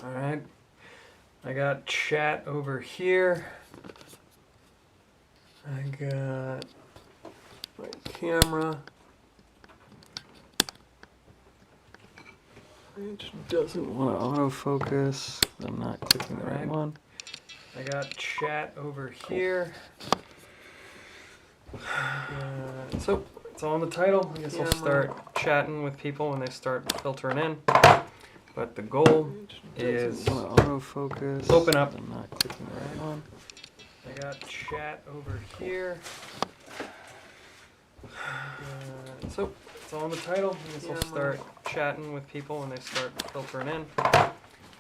Alright, I got chat over here. I got my camera, which doesn't want to autofocus. I'm not clicking the right one. I got chat over here. So it's all in the title. I guess I'll start chatting with people when they start filtering in. But the goal is autofocus. Open up. I'm not clicking the right one. I got chat over here. So it's all in the title. I guess I'll start chatting with people when they start filtering in.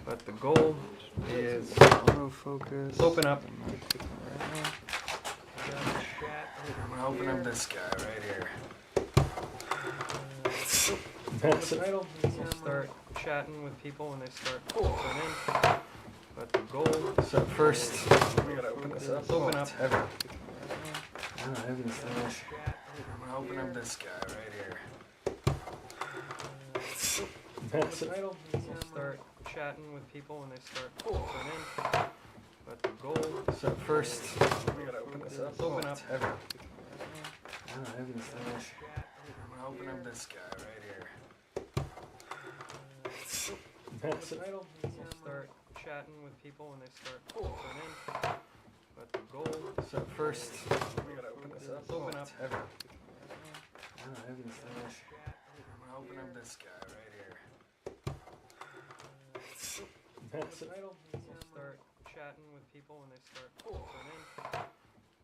But the goal is autofocus. Open up. I'm not clicking the right one. I got chat over I'm gonna open up this guy right here. That's the title. We'll start chatting with people when they start filtering in. But the goal. So first, we gotta open this up. Open up. I'm gonna open up this guy right here. That's the title. We'll start chatting with people when they start filtering in. But the goal. So first, we gotta open this up. Open up. I'm gonna open up this guy right here. That's the title. We'll start chatting with people when they start filtering in. But the goal. So first, we gotta open this up. Open up. I'm gonna open up this guy right here. That's the title. We'll start chatting with people when they start filtering in.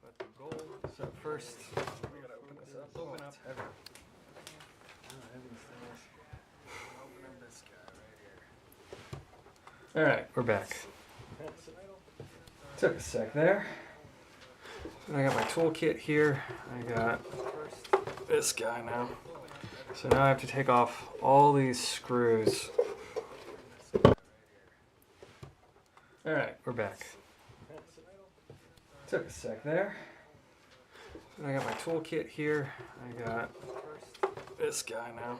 But the goal. So first, we gotta open this up. Open up. I'm gonna open up this guy right here. Alright, we're back. Took a sec there. And I got my toolkit here. I got this guy now. So now I have to take off all these screws. Alright, we're back. Took a sec there. And I got my toolkit here. I got this guy now.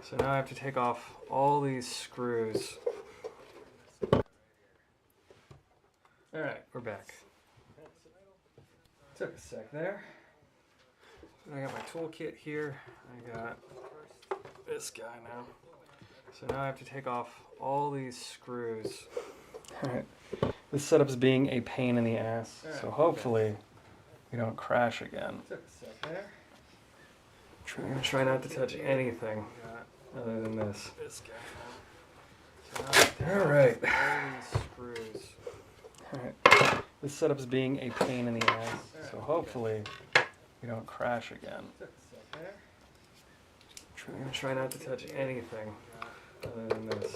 So now I have to take off all these screws. Alright, we're back. Took a sec there. And I got my toolkit here. I got this guy now. So now I have to take off all these screws. Alright. This setup's being a pain in the ass, so hopefully we don't crash again. Took a sec there. I'm gonna try not to touch anything other than this. Alright. Alright. This setup's being a pain in the ass, so hopefully we don't crash again. I'm gonna try not to touch anything other than this.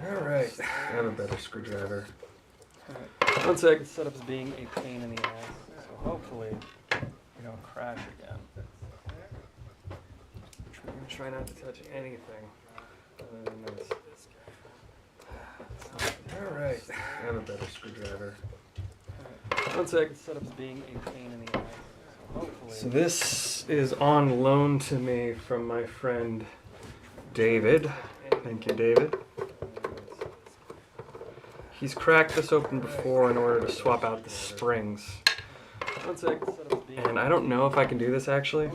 Alright. I have a better screwdriver. Alright. One sec. This setup's being a pain in the ass, so hopefully we don't crash again. I'm gonna try not to touch anything other than this. Alright. I have a better screwdriver. One sec. This setup's being a pain in the ass, so hopefully. So this is on loan to me from my friend David. Thank you, David. He's cracked this open before in order to swap out the springs. One sec. And I don't know if I can do this actually.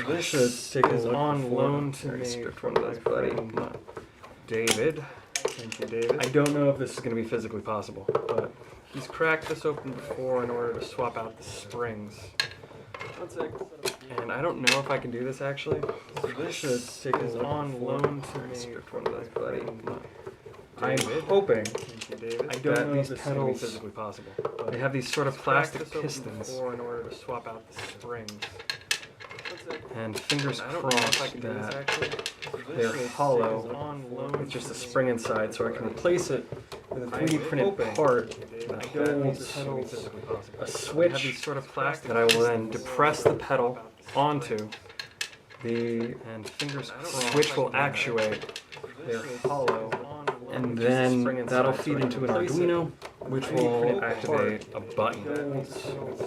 This is on loan to me from my friend David. Thank you, David. I don't know if this is going to be physically possible, but he's cracked this open before in order to swap out the springs. One sec. And I don't know if I can do this actually. This is on loan to me from my friend I'm hoping I don't know if these pedals physically possible. They have these sort of plastic pistons in order to swap out the springs. And fingers crossed that they're hollow with just a spring inside, so I can replace it with a 3D printed part that holds a switch that I will then depress the pedal onto. The switch will actuate. They're hollow. And then that'll feed into an Arduino, which will activate a button,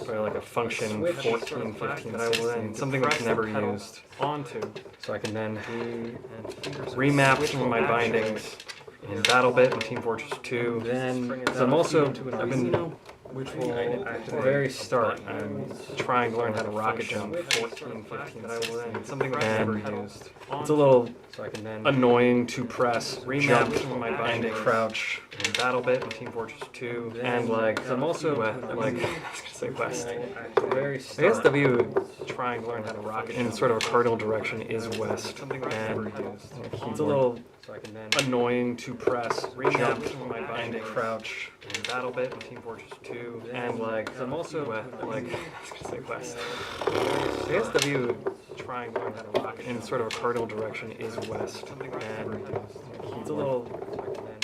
probably like a function 14, 15, that I will then, something that's never used, onto, so I can then remap some of my bindings in Battlebit and Team Fortress 2. Then, I'm also, I've been, which will, at the very start, I'm trying to learn how to rocket jump 14, 15 seconds. Something that I've never used. It's a little annoying to press jump and crouch in Battlebit and Team Fortress 2. And like, I'm also, like, I was gonna say west. I guess W trying to learn how to rocket in sort of a cardinal direction is west. And it's a little annoying to press jump and crouch in Battlebit and Team Fortress 2. And like, I'm also like, I was gonna say west. I guess W trying to learn how to rocket in sort of a cardinal direction is west. And it's a little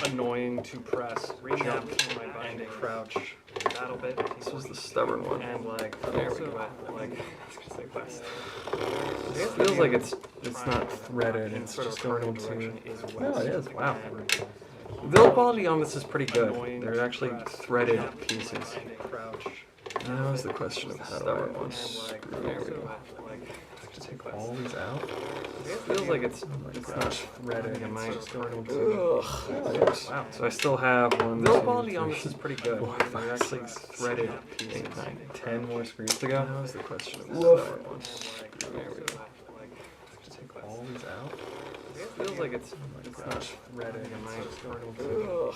annoying to press jump and crouch in Battlebit. This was the stubborn one. And like, there we go. Like, I was gonna say west. It feels like it's not threaded. It's sort of cardinal direction is west. No, it is. Wow. The build quality on this is pretty good. They're actually threaded pieces. Now is the question of how do I want to screw. There we go. Take all these out. It feels like it's not threaded. Am I cardinal too? Wow. So I still have one. The build quality on this is pretty good. They're actually threaded pieces. 8, 9, 10 more screws to go. Now is the question of how do I want to screw. There we go. Take all these out. It feels like it's not threaded. Am I cardinal too?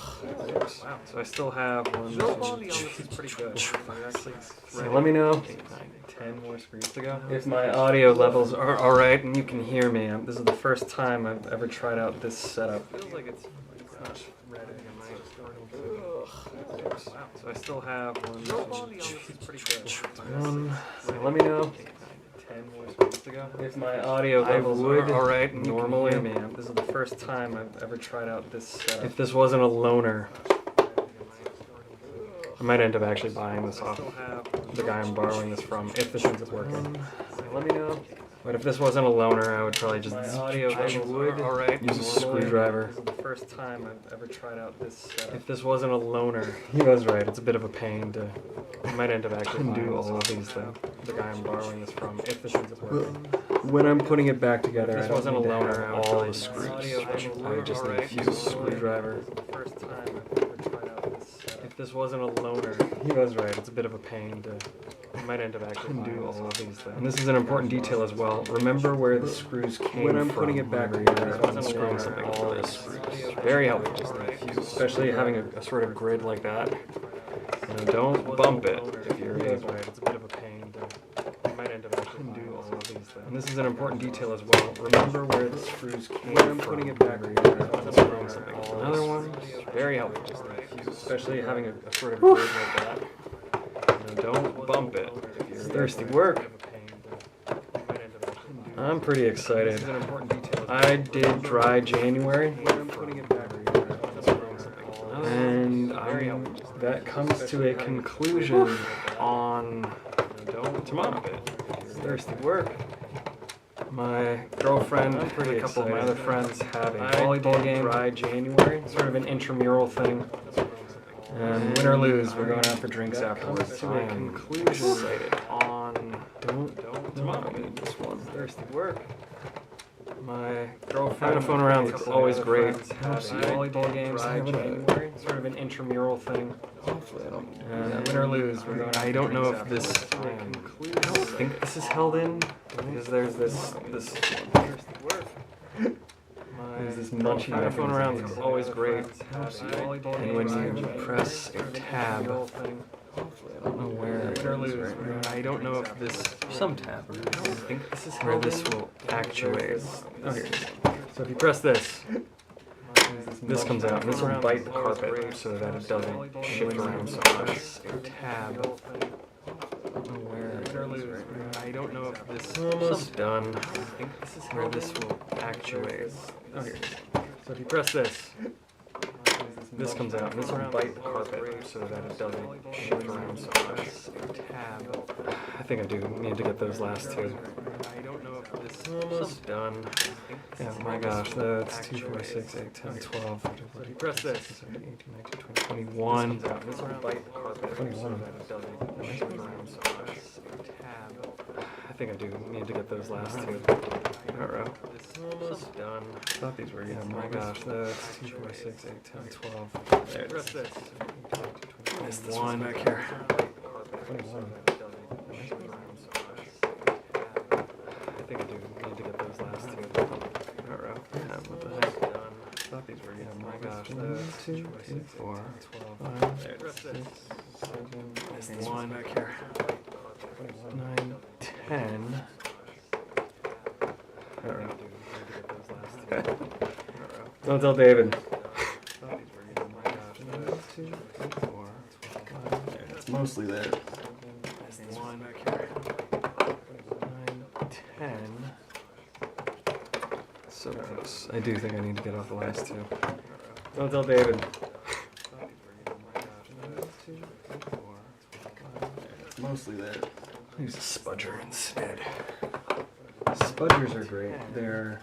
Wow. So I still have one. The build quality on this is pretty good. They're actually threaded. Let me know. 8, 9, 10 more screws to go. If my audio levels are alright and you can hear me, this is the first time I've ever tried out this setup. It feels like it's not threaded. Am I cardinal too? Wow. So I still have one. The build quality on this is pretty good. So let me know. 10 more screws to go. If my audio levels are alright and normally, this is the first time I've ever tried out this setup. If this wasn't a loaner, I might end up actually buying this off the guy I'm borrowing this from, if this is working. Let me know. But if this wasn't a loaner, I would probably just use a screwdriver. This is the first time I've ever tried out this setup. If this wasn't a loaner, he was right, it's a bit of a pain to... I might end up actually do all of these though. The guy I'm borrowing this from, if this is working. When I'm putting it back together, I don't need to have all the screws. I just need to use a screwdriver. First time I've ever tried out this setup. If this wasn't a loaner, he was right, it's a bit of a pain to... I might end up actually do all of these things. And this is an important detail as well. Remember where the screws came from. When I'm putting it back together, I'm screwing something all the screws. Very helpful, especially having a sort of grid like that. Don't bump it if you're able. It's a bit of a pain. You might end up actually do all of these things. And this is an important detail as well. Remember where the screws came from. When I'm putting it back together, I'm screwing something. Another one. Very helpful, especially having a sort of grid like that. Don't bump it. It's thirsty work. I'm pretty excited. I did dry January, and that comes to a conclusion on tomorrow. It's thirsty work. My girlfriend and a couple of my other friends have a volleyball game dry January, sort of an intramural thing. And win or lose, we're going out for drinks afterwards. I am excited on tomorrow. This one thirsty work. My girlfriend and phone around is always great. Volleyball games, January, sort of an intramural thing. Hopefully I don't. And win or lose, we're going. I don't know if this. I don't think this is held in because there's this thirsty work. There's this munchy phone around is always great. And when you press a tab, I don't know where it is right now. I don't know if this... Some tab. I don't think this is where this will actuate. Oh, here it is. So if you press this, this comes out, and this will bite the carpet so that it doesn't shift around so much. A tab. I don't know where it is right now. I don't know if this... Almost done. I think this is where this will actuate. Oh, here it is. So if you press this comes out, and this will bite the carpet so that it doesn't shift around so much. Tab. I think I do need to get those last two. I don't know if this is almost done. Yeah, my gosh, that's 2, 4, 6, 8, 10, 12. So if you press this, 18, 19, 20, 21. This will bite the carpet 21. So that it doesn't shift around so much. Tab. I think I do need to get those last two. Alright. Almost done. I thought these were easy. Oh my gosh, that's 2, 4, 6, 8, 10, 12. There it is. Missed this one back here. 21. I think I do need to get those last two. Alright. Yeah, what the heck? I thought these were easy. Oh my gosh, that's 2, 3, 4, 5, 6, 7, missed this one back here. 9, 10. Don't tell David. It's mostly there. 9, 10. So close. I do think I need to get off the last two. Don't tell David. It's mostly there. Use a spudger instead. Spudgers are great. They're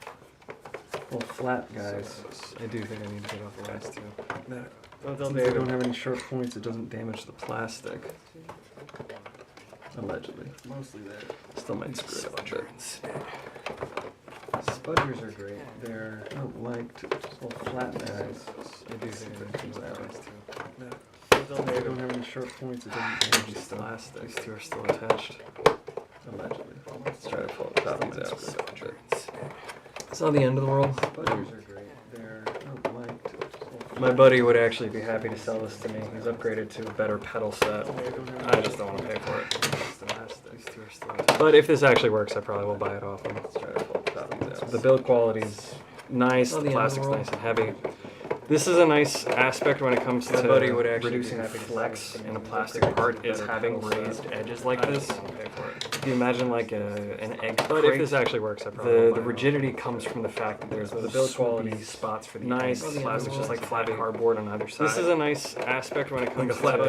little flat guys. I do think I need to get off the last two. Since they don't have any sharp points, it doesn't damage the plastic. Allegedly. Mostly there. Still might screw it up instead. Spudgers are great. They're liked. Little flat guys. I do think I need to get off the last two. Since they don't have any sharp points, it doesn't damage the plastic. These two are still attached. Allegedly. Let's try to pull the top ones out. It's not the end of the world. Spudgers are great. They're liked. My buddy would actually be happy to sell this to me. He's upgraded to a better pedal set. I just don't want to pay for it. But if this actually works, I probably will buy it off him. Let's try to pull the top ones out. The build quality's nice. The plastic's nice and heavy. This is a nice aspect when it comes to reducing flex in a plastic part is having raised edges like this. If you imagine like an egg crate, but if this actually works, I probably the rigidity comes from the fact that there's the build quality spots for the nice plastic, just like flat cardboard on either side. This is a nice aspect when it comes to flat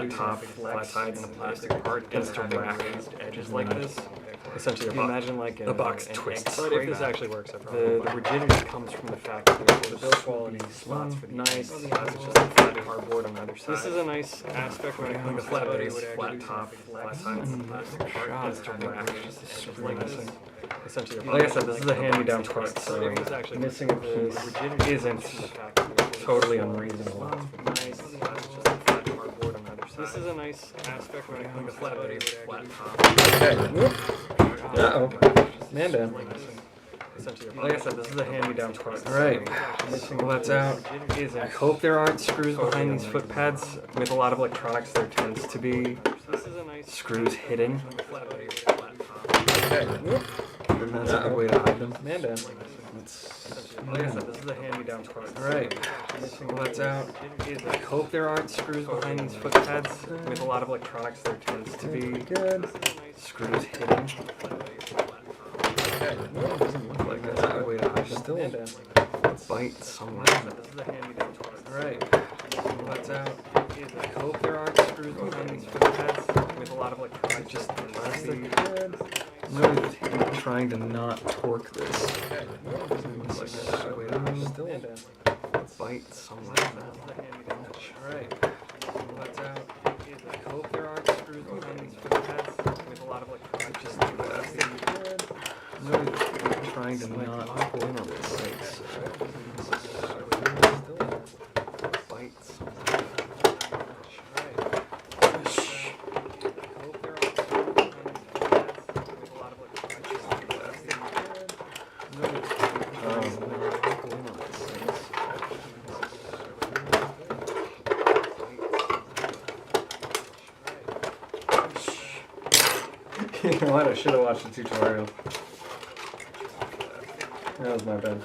top, flat sides in a plastic part is to raise edges like this. Essentially, if you imagine like a box twists. But if this actually works, I probably the rigidity comes from the fact that there's the build quality spots for the nice plastic, just like flat cardboard on either side. This is a nice aspect when it comes to flat top, flat sides in a plastic part is to raise edges like this. Essentially, like I said, this is a hand-me-down part, so missing a piece isn't totally unreasonable. This is a nice aspect when it comes to flat top. Okay. Uh-oh. Man down. Like I said, this is a hand-me-down part. Alright. Well, that's out. I hope there aren't screws behind these foot pads. With a lot of electronics, there tends to be screws hidden. Okay. And that's a good way to hide them. Man down. Like I said, this is a hand-me-down part. Alright. Well, that's out. I hope there aren't screws behind these foot pads. With a lot of electronics, there tends to be screws hidden. Okay. Doesn't look like that's a good way to hide them. Still bite somewhere. This is a hand-me-down part. Alright. Well, that's out. I hope there aren't screws behind these foot pads. With a lot of electronics, just plastic. I'm really trying to not torque this. Still bite somewhere. Alright. That's out. I hope there aren't screws behind these foot pads with a lot of electronics. Just I'm really trying to not torque this. Bite somewhere. You know what? I should have watched the tutorial. That was my bad.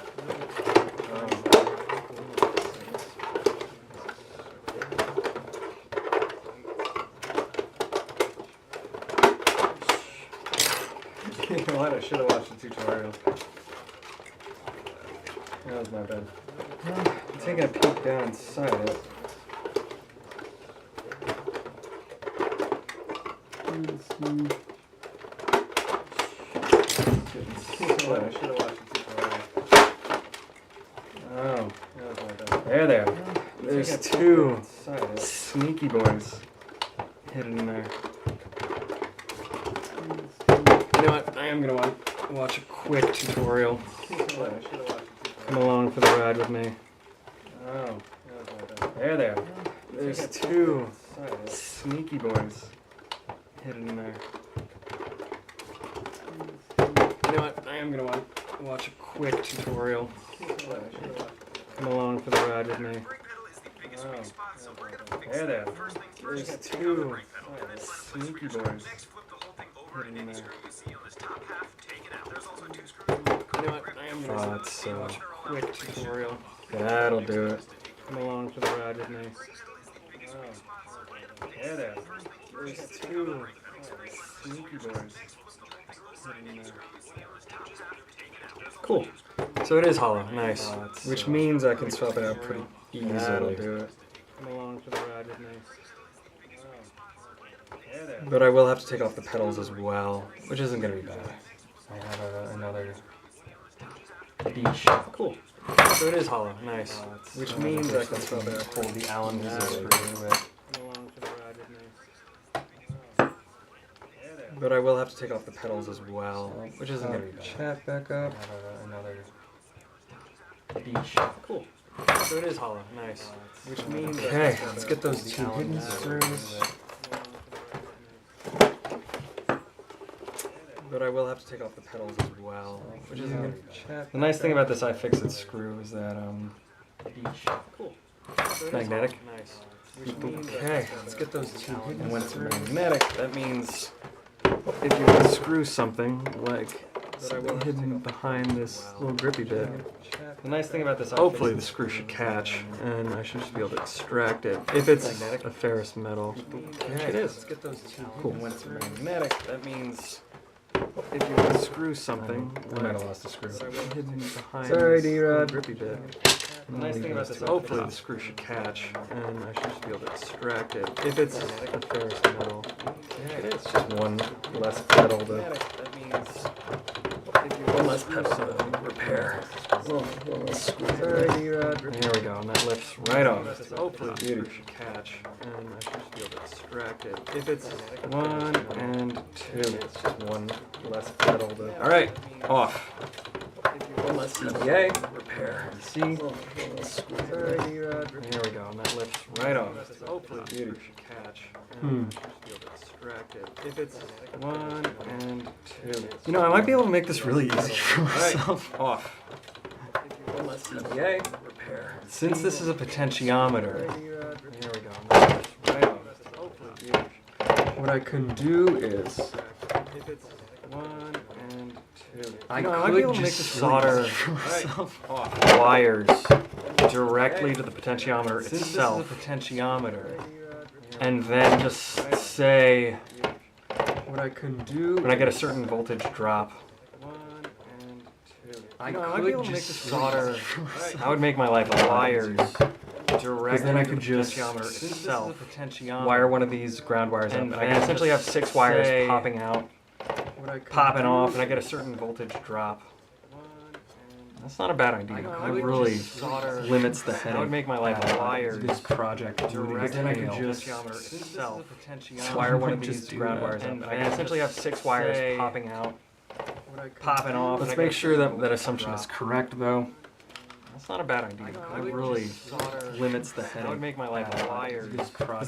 You know what? I should have watched the tutorial. That was my bad. I'm taking a peek down inside it. I should have watched the tutorial. Oh, there. There's two sneaky boys hidden in there. You know what? I am gonna watch a quick tutorial. Come along for the ride with me. Oh, there. There's two sneaky boys hidden in there. You know what? I am gonna watch a quick tutorial. Come along for the ride with me. Oh, there. There's two sneaky boys hidden in there. You know what? I am gonna watch a quick tutorial. That'll do it. Come along for the ride with me. Oh, there. There's two sneaky boys hidden in there. Cool. So it is hollow. Nice. Which means I can swap it out pretty easily. That'll do it. Come along for the ride with me. But I will have to take off the pedals as well, which isn't going to be bad. I have another beach. Cool. So it is hollow. Nice. Which means I can swap it out for the Allen screw with. But I will have to take off the pedals as well, which isn't going to be bad. Chat back up. I have another beach. Cool. So it is hollow. Nice. Which means okay, let's get those two hidden screws. But I will have to take off the pedals as well, which isn't going to be bad. The nice thing about this iFixit screw is that cool. Magnetic. Nice. Okay, let's get those two hidden. And when it's magnetic, that means if you unscrew something like hidden behind this little grippy bit. The nice thing about this, hopefully the screw should catch, and I should just be able to extract it. If it's a ferrous metal, okay, it is. Cool. When it's magnetic, that means if you unscrew something, I might have lost a screw. Hidden behind this little grippy bit. The nice thing about this, hopefully the screw should catch, and I should just be able to extract it. If it's a ferrous metal, okay, it is. Just one less pedal to. That means one less pedal to repair. One less screw. There we go, and that lifts right off. Hopefully the screw should catch, and I should just be able to extract it. If it's 1 and 2, it's just one less pedal to. All right, off. One less CPA, repair. C. There we go, and that lifts right off. Hopefully the screw should catch, and I should just be able to extract it. If it's 1 and 2. You know, I might be able to make this really easy for myself. Off. One less CPA, repair. Since this is a potentiometer, there we go, and that lifts right off. Hopefully what I could do is, if it's 1 and 2. I could just solder wires directly to the potentiometer itself. This is a potentiometer, and then just say what I could do when I get a certain voltage drop. I could just solder. That would make my life wires directly. Then I could just itself wire one of these ground wires up, and I can essentially have 6 wires popping out. Popping off, and I get a certain voltage drop. That's not a bad idea. It really limits the headache. That would make my life wires. This project directly. Then I could just wire one of these ground wires up, and I can essentially have 6 wires popping out, popping off. Let's make sure that that assumption is correct, though. That's not a bad idea. It really limits the headache. That would make my life wires.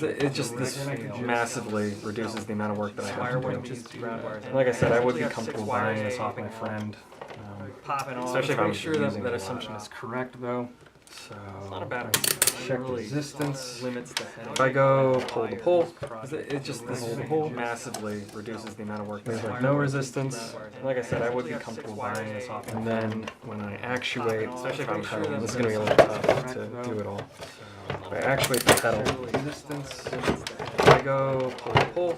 It just massively reduces the amount of work that I have to do. Like I said, I would be comfortable buying this off my friend. Especially if I'm sure that that assumption is correct, though. So it's not a bad idea. Check resistance. Limits the headache. If I go pole to pole, it just this massively reduces the amount of work. There's like no resistance. Like I said, I would be comfortable buying this off. And then when I actuate, especially if I'm pedaling, this is going to be a little tough to do it all. If I actuate the pedal, resistance. If I go pole to pole,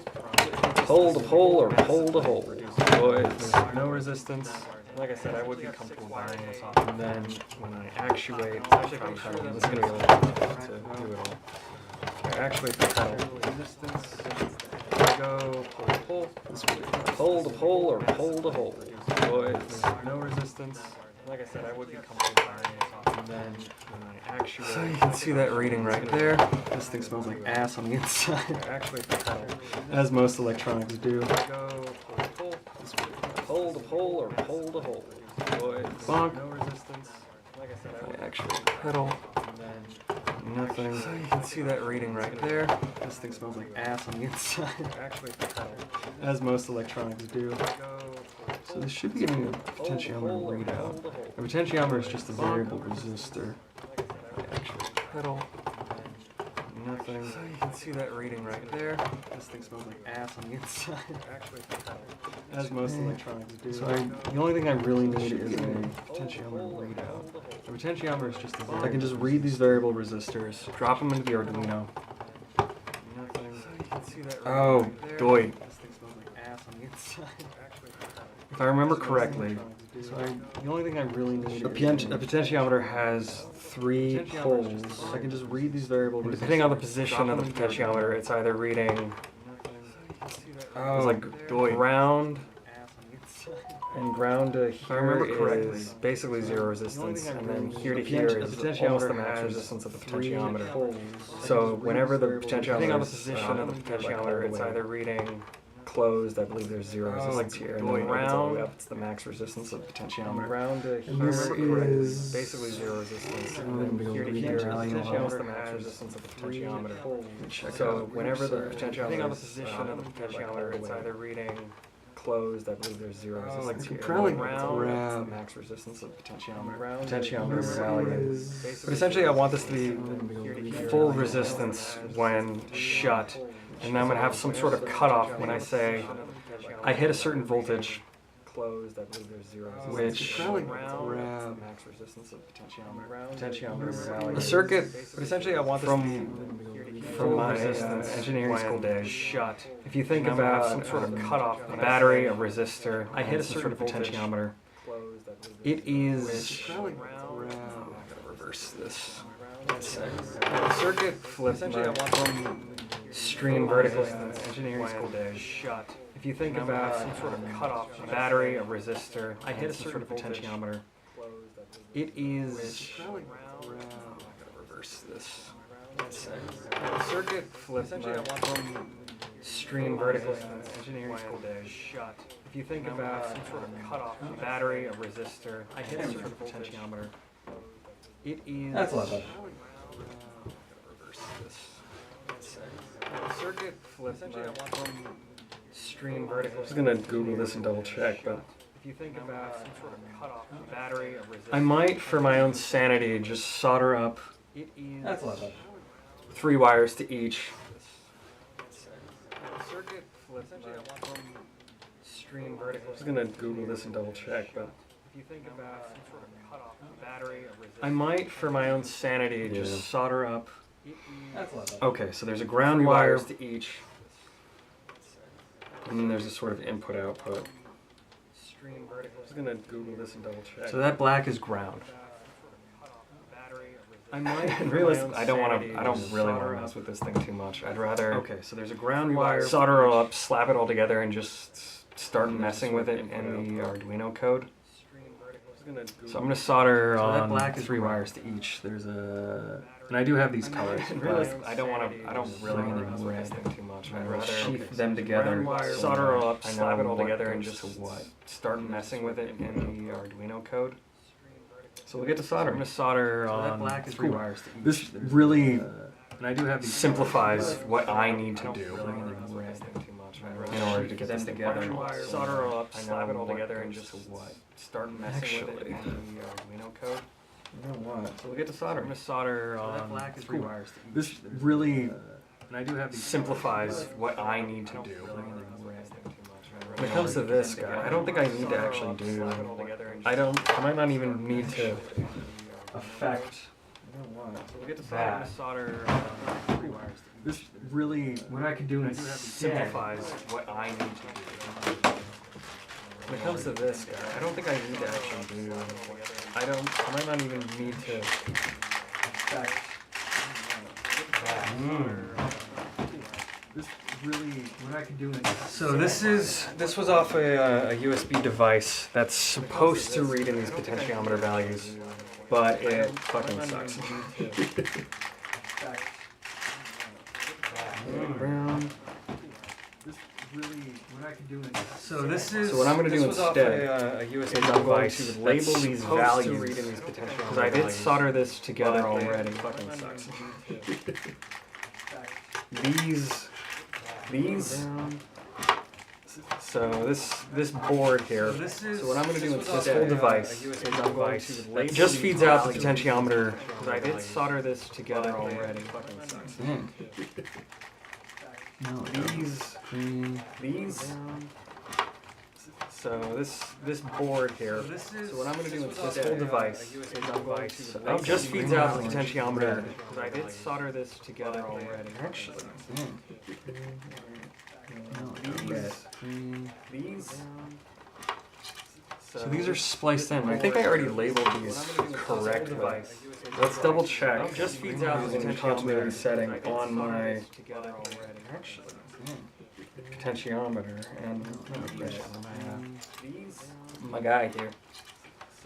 pole to pole, or pole to hole. Boys, no resistance. Like I said, I would be comfortable buying this off. And then when I actuate, especially if I'm pedaling, this is going to be a little tough to do it all. If I actuate the pedal, resistance. If I go pole to pole, pole to pole, or pole to hole. Boys, no resistance. Like I said, I would be comfortable buying this off. And then when I actuate, so you can see that reading right there. This thing smells like ass on the inside. Actuate the pedal, as most electronics do. Go pole to pole, pole to pull or pull to hold. Bonk. No resistance. Like I said, I actually pedal. Nothing. So you can see that reading right there. This thing smells like ass on the inside. actually pedal. As most electronics do. So this should be giving a potentiometer readout. A potentiometer is just a variable resistor. I actually pedal. Nothing. So you can see that reading right there. This thing smells like ass on the inside. Actually pedal. As most electronics do. So the only thing I really need is a potentiometer readout. A potentiometer is just a variable. I can just read these variable resistors, drop them into the Arduino. Nothing. So you can see that oh, doy. This thing smells like ass on the inside. If I remember correctly, so the only thing I really need a potentiometer has 3 poles. I can just read these variables. And depending on the position of the potentiometer, it's either reading it's like ground and ground to here. If I remember correctly, is basically 0 resistance, and then here to here is almost the max resistance of the potentiometer. So whenever the potentiometer on the position of the potentiometer, it's either reading closed, I believe there's 0 resistance here, and then round up, it's the max resistance of the potentiometer. Round to here, this is basically 0 resistance, and then here to here is almost the max resistance of the potentiometer. So whenever the potentiometer on the position of the potentiometer, it's either reading closed, I believe there's 0 resistance here. Probably grab the max resistance of the potentiometer value. But essentially, I want this to be full resistance when shut. And then I'm going to have some sort of cutoff when I say I hit a certain voltage, closed, I believe there's 0 which grab max resistance of potentiometer value. The circuit, but essentially I want this from my engineering school days. Shut. If you think about some sort of cutoff, a battery, a resistor, I hit a certain potentiometer. It is. I'm going to reverse this. The circuit flips. Essentially, I want from stream vertical engineering school days. Shut. If you think about some sort of cutoff, a battery, a resistor, I hit a certain potentiometer. It is. I'm going to reverse this. The circuit flips. Essentially, I want from stream vertical engineering school days. Shut. If you think about some sort of cutoff, a battery, a resistor, I hit a certain potentiometer. It is. That's a lot better. Reverse this. The circuit flips. Essentially, I want from stream vertical. I'm just gonna Google this and double check, but if you think about some sort of cutoff, a battery, a resistor, I might, for my own sanity, just solder up. It is. That's a lot better. 3 wires to each. The circuit flips. Essentially, I want from stream vertical. I'm just gonna Google this and double check, but if you think about some sort of cutoff, a battery, a resistor, I might, for my own sanity, just solder up. That's a lot better. Okay, so there's a ground wire to each, and then there's a sort of input-output. I'm just gonna Google this and double check. So that black is ground. I might realistically, I don't really want to mess with this thing too much. I'd rather. Okay, so there's a ground wire. Solder it up, slap it all together, and just start messing with it in the Arduino code. So I'm gonna solder on black 3 wires to each. There's a, and I do have these colors. I don't really want to mess with this thing too much. I'd rather sheath them together, solder it up, slap it all together, and just start messing with it in the Arduino code. So we'll get to solder. I'm going to solder on 3 wires to each. This really, and I do have these simplifies what I need to do in order to get this together. Solder up, slap it all together, and just start messing with it in the Arduino code. You know what? So we'll get to solder. I'm going to solder on 3 wires to each. This really, and I do have these simplifies what I need to do. When it comes to this guy, I don't think I need to actually do. I might not even need to affect that. This really, what I could do instead simplifies what I need to do. When it comes to this guy, I don't think I need to actually do. I might not even need to affect that. This really, what I could do is. So this was off a USB device that's supposed to read in these potentiometer values, but it fucking sucks. So what I'm going to do instead a USB is I'm going device to label that's these supposed to values read in these potential because I did values. solder this together But it already. fucking sucks. These. So this board here. So what I'm going to do instead, this whole device is I'm going to label just feeds out the potentiometer because I did solder this together already. These. So this board here. So what I'm going to do instead, this whole device is I'm going to just feeds out the potentiometer because I did solder this together already. Actually. These. So these are spliced in. I think I already labeled these correctly. Let's double check. Just feeds out the continuity setting on my potentiometer and my guy here.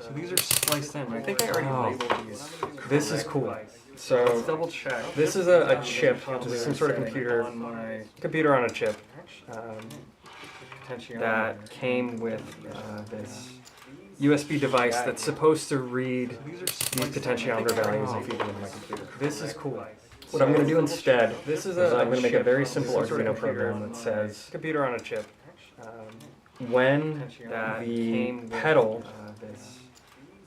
So these are spliced in. I think I already labeled these. This is cool. So let's double check. This is a chip, which is some sort of computer on a chip. That came with this USB device that's supposed to read these potentiometer values and feed them into my computer. This is cool. What I'm going to do instead, I'm going to make a very simple arudino program that says computer on a chip. When the pedal, this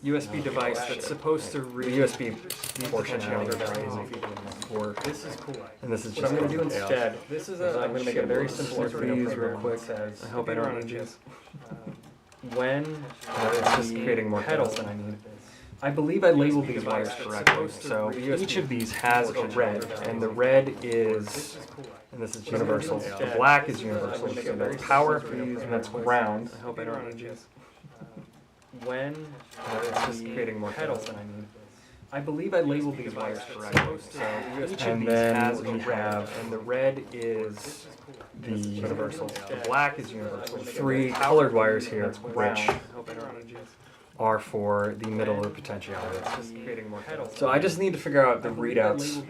USB device that's supposed to read USB potentiometer values and feed them into work. This is cool. And this is just what I'm going to do instead. I'm going to make a very simple arudino program real quick. I hope I don't need these. When it's just creating more pedals than I need. I believe I labeled these wires correctly. So each of these has a red, and the red is, and this is universal. The black is universal. So that's power, and that's ground. I hope I don't need these. When it's just creating more pedals than I need. I believe I labeled these wires correctly. So each of these has a red, and the red is the universal. The black is universal. Three colored wires here, which are for the middle of the potentiometer. So I just need to figure out the readouts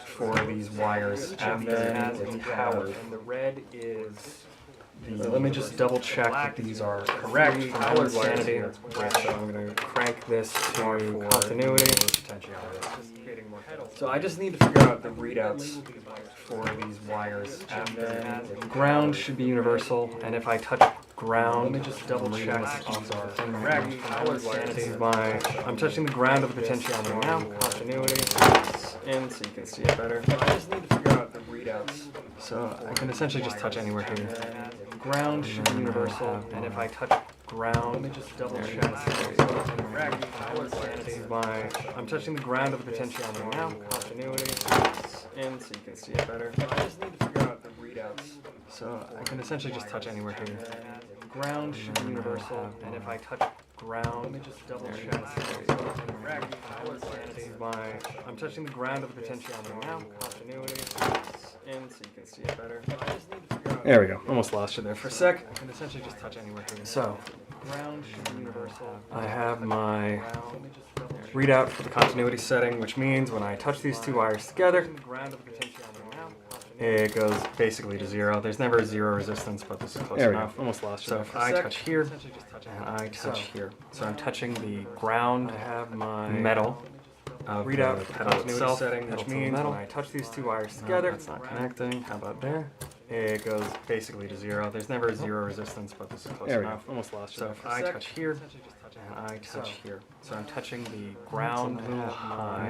for these wires after it's powered. And the red is let me just double check that these are correct for my insanity. So I'm going to crank this to continuity. So I just need to figure out the readouts for these wires. And ground should be universal, and if I touch ground, let me just double check these are correct. I'm touching the ground of the potentiometer now. Continuity, in so you can see it better. I just need to figure out the readouts. So I can essentially just touch anywhere here. Ground should be universal, and if I touch ground, let me just double check. I'm touching the ground of the potentiometer now. Continuity, in so you can see it better. I just need to figure out the readouts. So I can essentially just touch anywhere here. Ground should be universal, and if I touch ground, let me just double check. I'm touching the ground of the potentiometer now. Continuity, in so you can see it better. I just need to figure out. There we go. Almost lost you there for a sec. I can essentially just touch anywhere here. So ground should be universal. I have my readout for the continuity setting, which means when I touch these two wires together, it goes basically to zero. There's never a zero resistance, but this is close enough. Almost lost you. So if I touch here, and I touch here. So I'm touching the ground. I have my metal. Readout for the pedal itself, setting, which means when I touch these two wires together, it's not connecting. How about there? It goes basically to zero. There's never a zero resistance, but this is close enough. Almost lost you. So if I touch here, and I touch here. So I'm touching the ground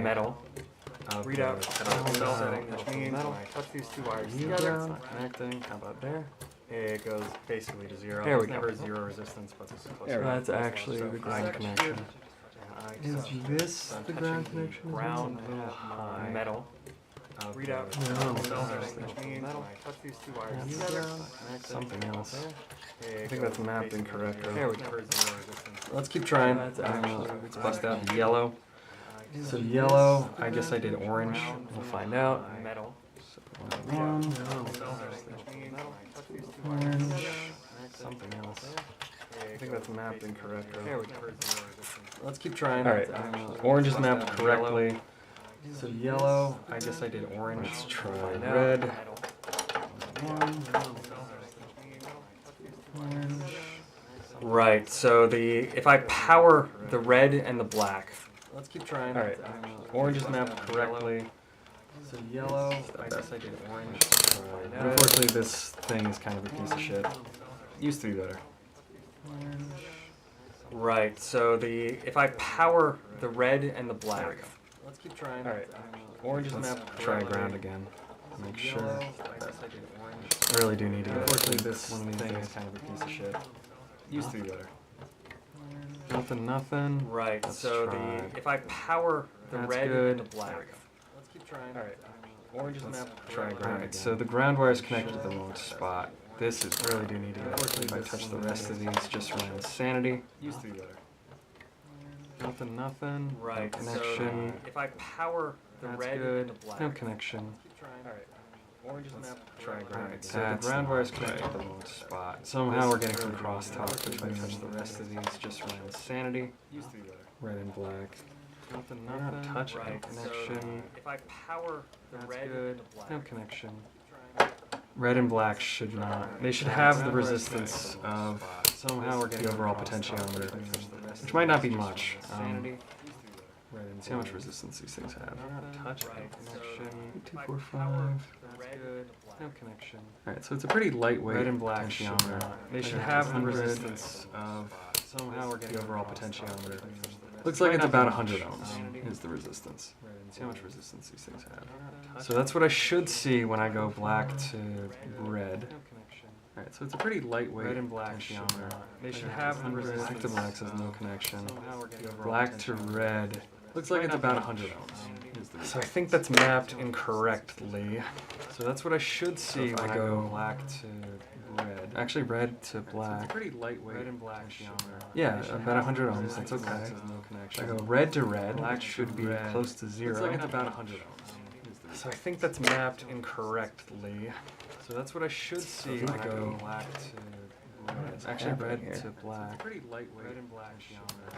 metal. Readout for the pedal itself, setting, which means when I touch these two wires together, it's not connecting. How about there? It goes basically to zero. There we go. Never a zero resistance, but this is close enough. That's actually the ground connection. Is this the ground connection? Ground metal. Readout. Something else. I think that's mapped incorrectly. There we go. Let's keep trying. Let's bust out yellow. So yellow, I guess I did orange. We'll find out. Metal. Orange. Something else. I think that's mapped incorrectly. Let's keep trying. All right. Orange is mapped correctly. So yellow, I guess I did orange. Let's try red. Right, so if I power the red and the black. Let's keep trying. Alright, orange is mapped correctly. So yellow, I guess I did orange. But unfortunately, this thing is kind of a piece of shit. Used to be better. Right, so if I power the red and the black. Let's keep trying. Alright, Orange is let's mapped try correctly. ground again. Make sure. Yellow, I guess I did orange. I really do need to get Unfortunately, this one of these things is kind of a piece of shit. Used to be better. Nothing. Right, Let's so try. if I power the That's red good. and the black. Let's keep trying. Alright, Orange is let's mapped try correctly. ground again. So the ground wire is connected to the wrong spot. This is really do need to get it. If I touch the rest of these, just run insanity. Used to be better. Nothing. Right, no connection. If I power the That's red good. and the black. No connection. Keep trying. Alright. Orange is mapped Try correctly. ground. Alright, so the ground wire is connected to the wrong spot. Somehow we're getting some crosstalk, but if I touch the rest of these, just run insanity. Used to be better. Red and black. Nothing. Touch Right, connection. If I power the That's red good. and the black. No connection. Red and black should not. They should have the resistance of somehow we're getting the overall potentiometer, which might not be much. See how much resistance these things have. Touch Connection 245. That's good. No connection. Alright, so it's a pretty lightweight red and black potentiometer. They should have the resistance of somehow we're getting the overall potentiometer. Looks like it's about 100 ohms is the resistance. See how much resistance these things have. So that's what I should see when I go black to red. Alright, so it's a pretty lightweight red and black potentiometer. They should have the resistance. Black to black says no connection. Black to red. Looks like it's about 100 ohms. So I think that's mapped incorrectly. So that's what I should see when I go black to red. Actually, red to black. Pretty lightweight. Red and black. Yeah, about 100 ohms. That's okay. I go red to red. Black should be close to 0. Looks like it's about 100 ohms. So I think that's mapped incorrectly. So that's what I should see when I go black to red. Actually, red to black. Pretty lightweight. Red and black.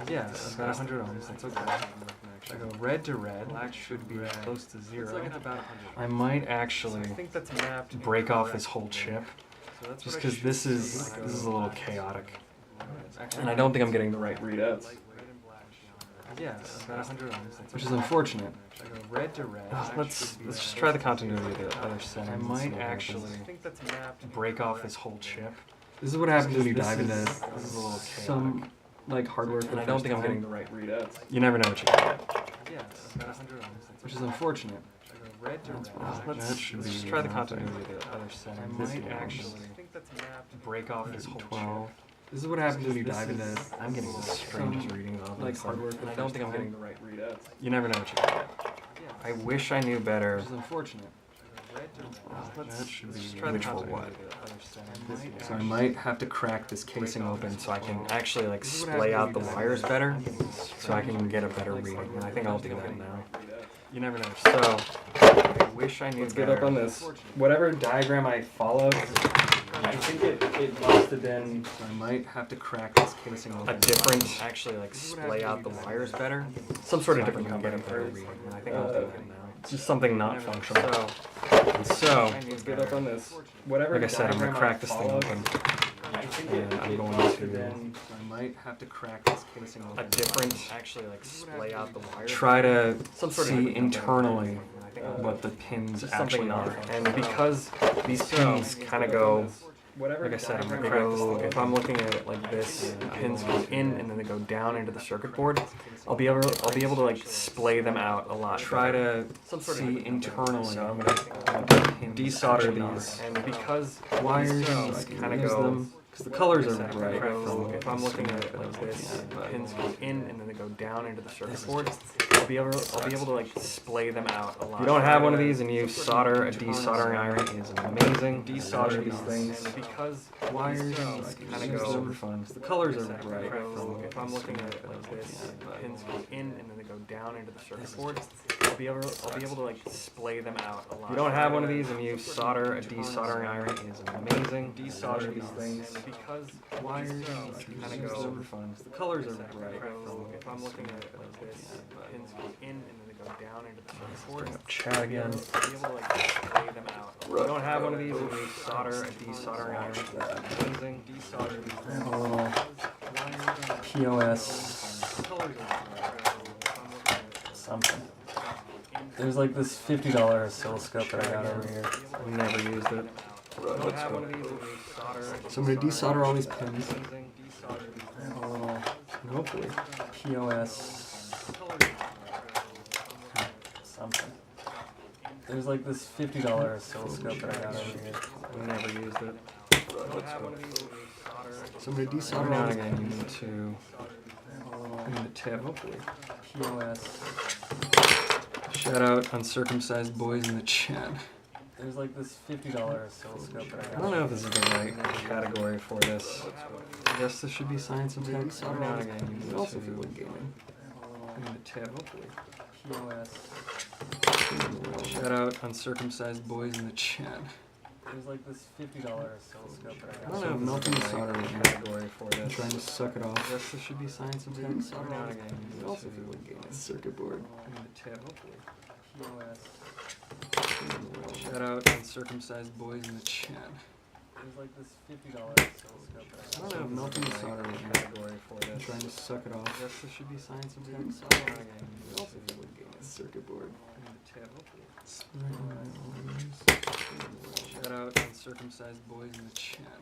Yeah, about 100 ohms. That's okay. I go red to red. Black should be close to 0. I might actually break off this whole chip, just because this is a little chaotic, and I don't think I'm getting the right readouts. Yeah, about 100 ohms, which is unfortunate. Red to red. Let's just try the continuity of the other settings. I might actually break off this whole chip. This is what happens when you dive into some like hardware, and I don't think I'm getting the right readouts. You never know what you get. Yeah, about 100 ohms, which is unfortunate. Let's just try the continuity of the other settings. I might actually break off this whole 12. This is what happens when you dive into. I'm getting the strangest reading of like hardware, and I don't think I'm getting the right readouts. You never know what you get. I wish I knew better. Which is unfortunate. Let's just try the for what. So I might have to crack this casing open so I can actually like splay out the wires better, so I can get a better reading. And I think I'll do that now. You never know. So I wish I knew. Let's get up on this. Whatever diagram I followed, I think it must have been. So I might have to crack this casing open. A different, actually like splay out the wires better. Some sort of different company for a reading. And I think I'll do that now. It's just something not functional. So let's get up on this. Whatever. Like I said, I'm gonna crack this thing open. And I'm going to. I might have to crack this casing open. A different, actually like splay out the wires. Try to see internally what the pins actually are, and because these pins kind of go. Like I said, I'm gonna go, if I'm looking at it like this, the pins go in and then they go down into the circuit board. I'll be able to like splay them out a lot. Try to see internally. So I'm gonna desolder these, and because wires kind of go. Because the colors are bright. If I'm looking at it like this, the pins go in and then they go down into the circuit board. I'll be able to like splay them out a lot. If you don't have one of these and you solder, a desoldering iron is amazing. Desolder these things. And because wires kind of go super fun. The colors are bright. If I'm looking at it like this, the pins go in and then they go down into the circuit board. I'll I'll be able to like splay them out a lot. If you don't have one of these and you solder, a desoldering iron is amazing. Desolder these things. and because Wires kind of go super fun. The colors are bright. So if I'm looking at it like this, pins go in and then they go down into the circuit board. Bring up chat again. I'll be able to like splay them out. If you don't have one of these and you solder, a desoldering iron is amazing. Desolder these I have a little POS something. There's like this $50 oscilloscope that I got over here. I've never used it. So I'm going to desolder all these pins. I have a little, hopefully, POS something. There's like this $50 oscilloscope that I got over here. I've never used it. So I'm going to desolder now again. You need to, I need a tip, hopefully. POS. Shout out uncircumcised boys in the chat. There's like this $50 oscilloscope that I got. I don't know if this is the right category for this. I guess this should be science and tech. Every now and again, you need also feel like gaming. I need a tip, hopefully. POS. Shout out uncircumcised boys in the chat. There's like this $50 oscilloscope that I got. I don't know if melting solder is the category for this. I'm trying to suck it off. I guess this should be science and tech. Every now and again, you need also feel like gaming. Circuit board. I need a tip, hopefully. POS. Shout out uncircumcised boys in the chat. There's like this $50 oscilloscope that I got. I don't know if melting solder is the category for this. I'm trying to suck it off. I guess this should be science and tech. Every now and again, you need also feel like gaming. Circuit board. I need a tip, hopefully. Shout out uncircumcised boys in the chat.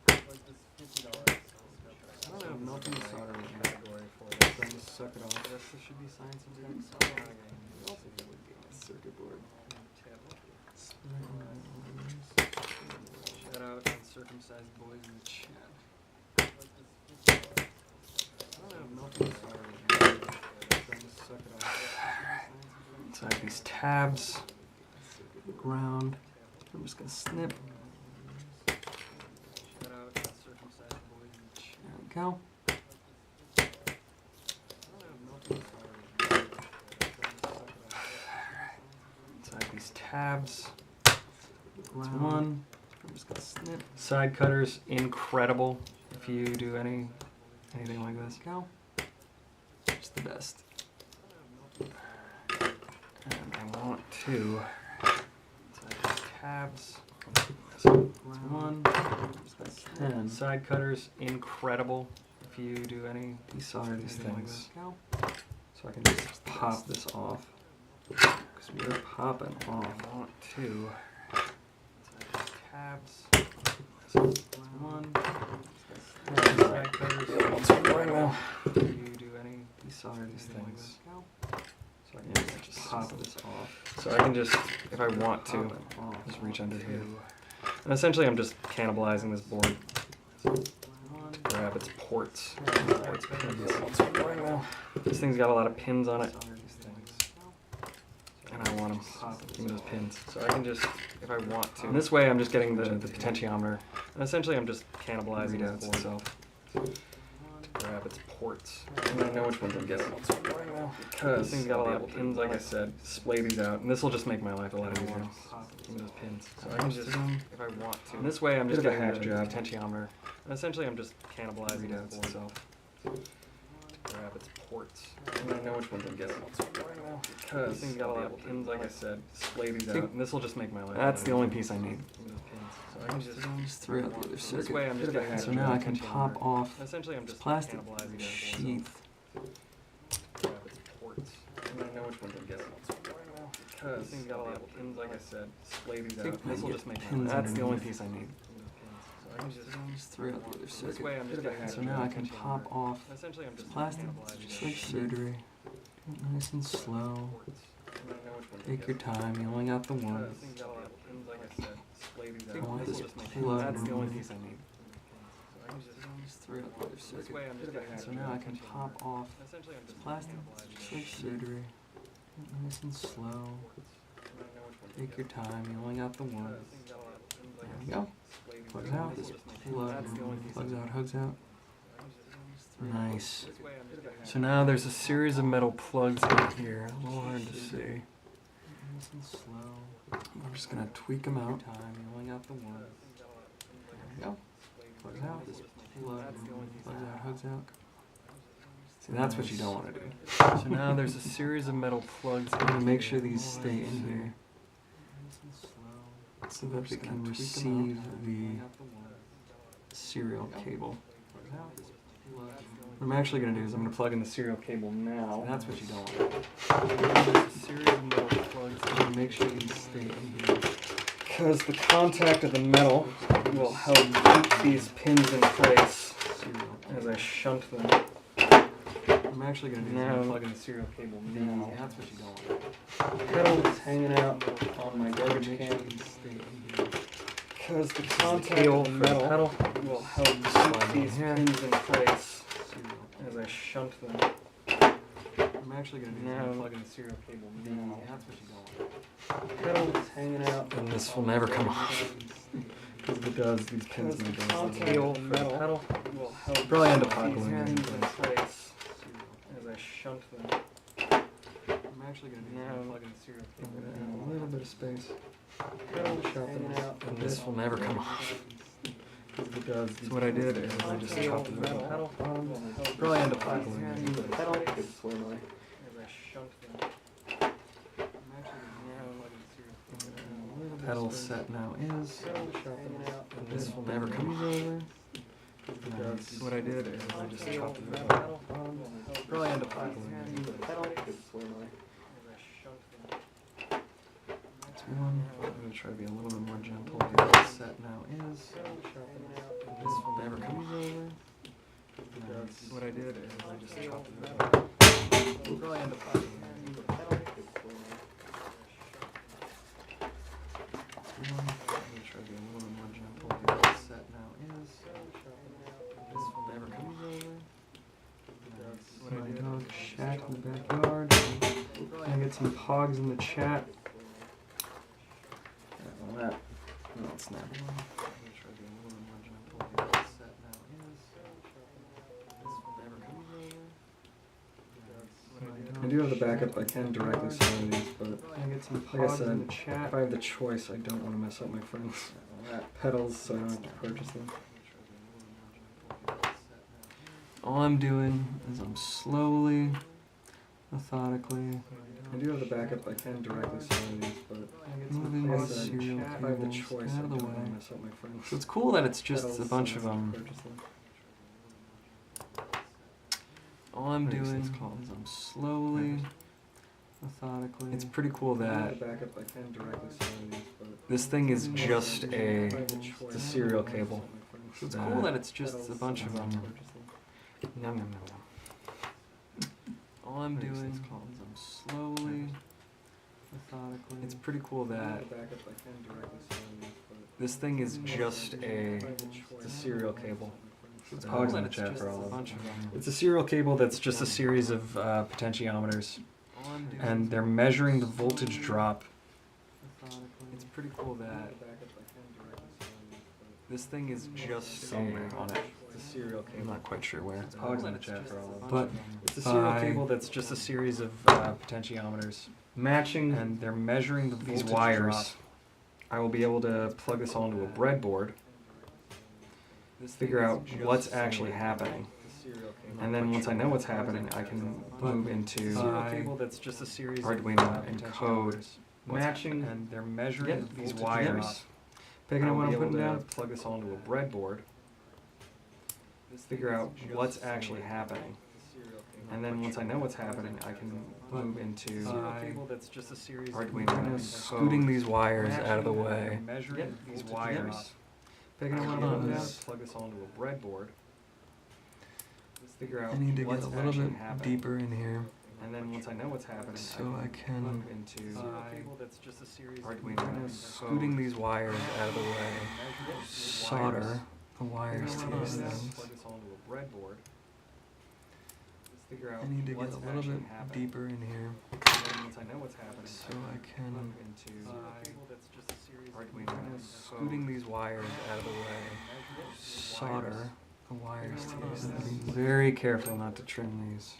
Like this $50 oscilloscope. I don't know if melting solder is the category for this. I'm trying to suck it off. I guess this should be science and tech. Also feel like gaming. Circuit board. Shout out uncircumcised boys in the chat. Like this $50 I don't know if melting solder is the category for this. I'm trying to suck it off. Inside these tabs. The ground. I'm just gonna snip. Shout out uncircumcised boys in the chat. There we go. Inside these tabs. The ground. One. I'm just gonna snip. Side cutters, incredible. If you do anything like this. Go. Just the best. And I want to tabs. So one, 10. Side cutters, incredible. If you do any, desolder these things. So I can just pop this off. Because we are popping off. I want to tabs. So one, 10. Side cutters. If you do any, desolder these things. So I can just pop this off. So I can just, if I want to, just reach under here. And essentially I'm just cannibalizing this board. So grab its ports. This thing's got a lot of pins on it. And I want them. Give me those pins. So I can just, if I want to. And this way I'm just getting the potentiometer. And essentially I'm just cannibalizing the board itself. Grab its ports. I don't know which ones I'm getting. Because this thing's got a lot of pins, like I said. Splay these out, and this will just make my life a lot easier. Give me those pins. So I can just, if I want to. And this way I'm just getting the potentiometer. And essentially I'm just cannibalizing the board itself. Grab its ports. I don't know which ones I'm getting. Because this thing's got a lot of pins, like I said. Splay these out, and this will just make my life. That's the only piece I need. So I can just throw out the other circuit. This way I'm just getting so now I can pop off essentially I'm just plastic sheath. Grab its ports. I don't know which ones I'm getting. Because this thing's got a lot of pins, like I said. Splay these out, and this will just make my life. That's the only piece I need. So I can just throw out the other circuit. This way I'm just getting so now I can pop off essentially I'm just plastic, just like surgery. Nice and slow. Take your time. You only got the one. I want this plug. That's the only piece I need. Just throw out the other circuit. So now I can pop off plastic, just like surgery. Nice and slow. Take your time. You only got the one. There we go. Plugs out. This plug plugs out, hugs out. Nice. So now there's a series of metal plugs in here. A little hard to see. I'm just gonna tweak them out. There we go. Plugs out. Plugs out. Hooks out. See, that's what you don't want to do. So now there's a series of metal plugs. I'm gonna make sure these stay in here so that they can receive the serial cable. What I'm actually going to do is I'm going to plug in the serial cable now. So that's what you don't want. There's a series of metal plugs. I'm going to make sure these stay in here, because the contact of the metal will help keep these pins in place as I shunt them. I'm actually going to do is I'm going to plug in the serial cable now. That's what you don't want. Pedal is hanging out on my garbage can, because the contact of the metal will help keep these pins in place as I shunt them. I'm actually going to do is I'm going to plug in the serial cable now. That's what you don't want. Pedal is hanging out. And this will never come off. Because if it does, these pins may go off. The metal will help probably end up hot-gluing in place as I shunt them. I'm actually going to do is I'm going to plug in the serial cable now. A little bit of space. Pedal is hanging out. And this will never come off. So what I did is I just chopped the metal. Probably end up hot-gluing it. Pedal set now is. And this will never come off. So what I did is I just chopped the metal. Probably end up hot-gluing it. I'm going to try to be a little bit more gentle. The set now is. This will never come over. What I did is I just chopped the metal. We'll probably end up I'm going to try to be a little bit more gentle. The set now is. This will never come over. My dog Shat in the backyard. Can I get some pogs in the chat? That. No, it's not. I do have the backup. I can directly sell these, but like I said, if I have the choice, I don't want to mess up my friends' pedals, so I don't have to purchase them. All I'm doing is I'm slowly, methodically. I do have the backup. I can directly sell these, but moving the serial cables out of the way. So it's cool that it's just a bunch of them. All I'm doing is I'm slowly, methodically. It's pretty cool that this thing is just a serial cable. So it's cool that it's just a bunch of them. Nom, nom, nom, nom. All I'm doing is I'm slowly, methodically. It's pretty cool that this thing is just a serial cable. It's hogs in the chat for all of them. It's a serial cable that's just a series of potentiometers, and they're measuring the voltage drop. It's pretty cool that this thing is just somewhere on it. Serial cable. I'm not quite sure where. It's hogs in the chat for all of them. But it's a serial cable that's just a series of potentiometers matching, and they're measuring these wires. Drop. I will be able to plug this all into a breadboard, figure out what's actually happening, and then once I know what's happening, I can move into serial cable that's just a series Arduino and code matching, and they're measuring these wires. Picking up what I'm putting down, plug this all into a breadboard. Figure out what's actually happening, and then once I know what's happening, I can move into Arduino, scooting these wires out of the way. These wires. Picking up what I'm putting down, plug this all into a breadboard. Figure out I need to get a little bit deeper in here, and then once I know what's happening, so I can move into Arduino, scooting these wires out of the way. Solder the wires to these things. I need to get a little bit deeper in here, so I can move into Arduino, scooting these wires out of the way. Solder the wires to these things. Very careful not to trim these.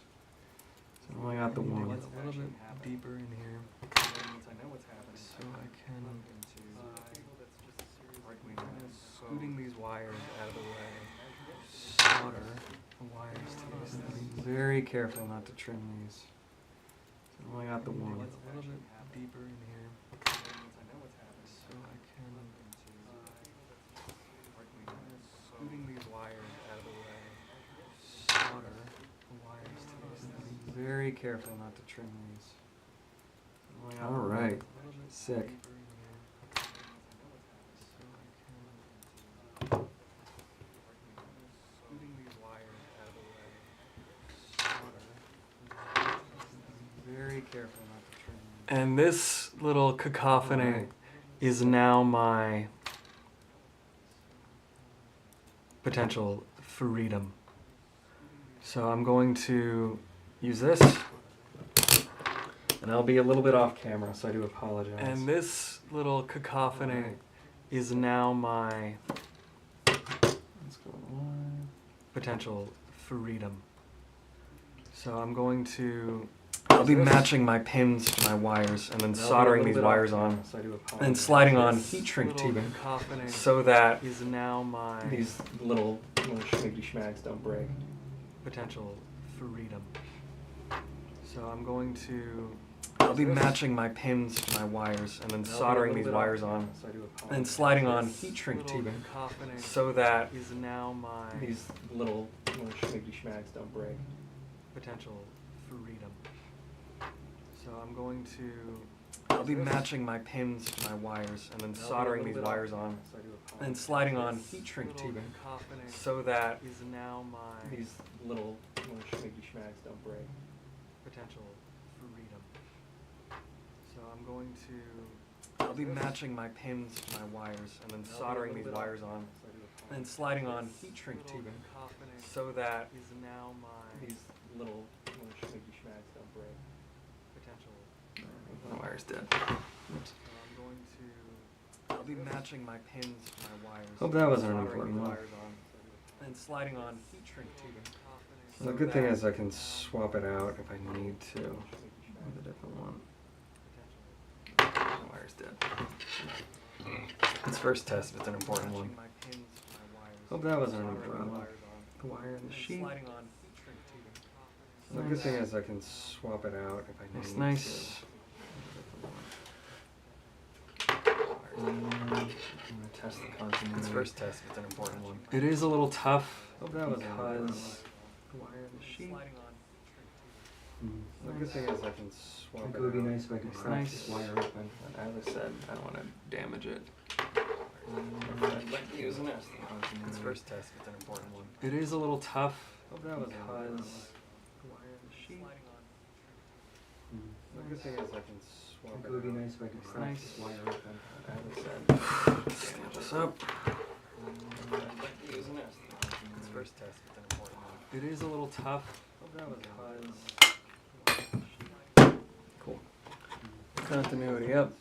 So I only got the one. It's a little bit deeper in here. So I can scooting these wires out of the way. Solder the wires to these things. Very careful not to trim these. So I only got the one. It's a little bit deeper in here. So I can scooting these wires out of the way. Solder the wires to these things. Very careful not to trim these. All right, sick. Very careful not to trim these. And this little cacophony is now my potential freedom. So I'm going to use this. And I'll be a little bit off camera, so I do apologize. And this little cacophony is now my potential freedom. So I'm going to, I'll be matching my pins to my wires and then soldering these wires on and sliding on heat shrink tubing so that is now my these little schmiggy schmags don't break. Potential freedom. So I'm going to, I'll be matching my pins to my wires and then soldering these wires on and sliding on heat shrink tubing so that is now my these little schmiggy schmags don't break. Potential freedom. So I'm going to, I'll be matching my pins to my wires and then soldering these wires on and sliding on heat shrink tubing so that is now my these little schmiggy schmags don't break. Potential freedom. So I'm going to, I'll be matching my pins to my wires and then soldering these wires on and sliding on heat shrink tubing so that is now my these little schmiggy schmags don't break. Potential. The wire's dead. Oops. So I'm going to, I'll be matching my pins to my wires. Hope that wasn't an important one. And sliding on heat shrink tubing. The good thing is I can swap it out if I need to with a different one. The wire's dead. This first test is an important one. Hope that wasn't an important one. The wire and the sheet. The good thing is I can swap it out if I need to. It's nice. I'm going to test the continuity. This first test is an important one. It is a little tough because the wire and the sheet. The good thing is I can swap it out. It would be nice if I could crack this wire open. As I said, I don't want to damage it. I'd like to use an S. This first test is an important one. It is a little tough because the wire and the sheet. The good thing is I can swap it out. It would be nice if I could crack this wire open. As I said, stand this up. I'd like to use an S. This first test is an important one. It is a little tough because. Cool. Continuity up.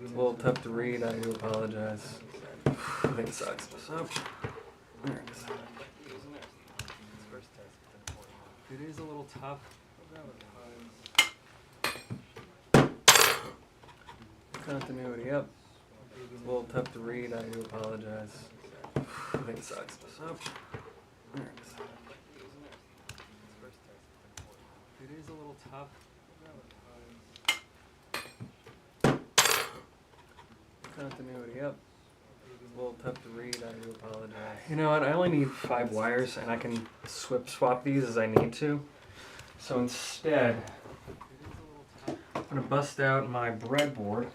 It's a little tough to read. I do apologize. I think it sucks. So, there it is. It is a little tough. Continuity up. It's a little tough to read. I do apologize. I think it sucks. So, there it is. It is a little tough. Continuity up. It's a little tough to read. I do apologize. You know what? I only need 5 wires, and I can swap these as I need to. So instead, I'm going to bust out my breadboard.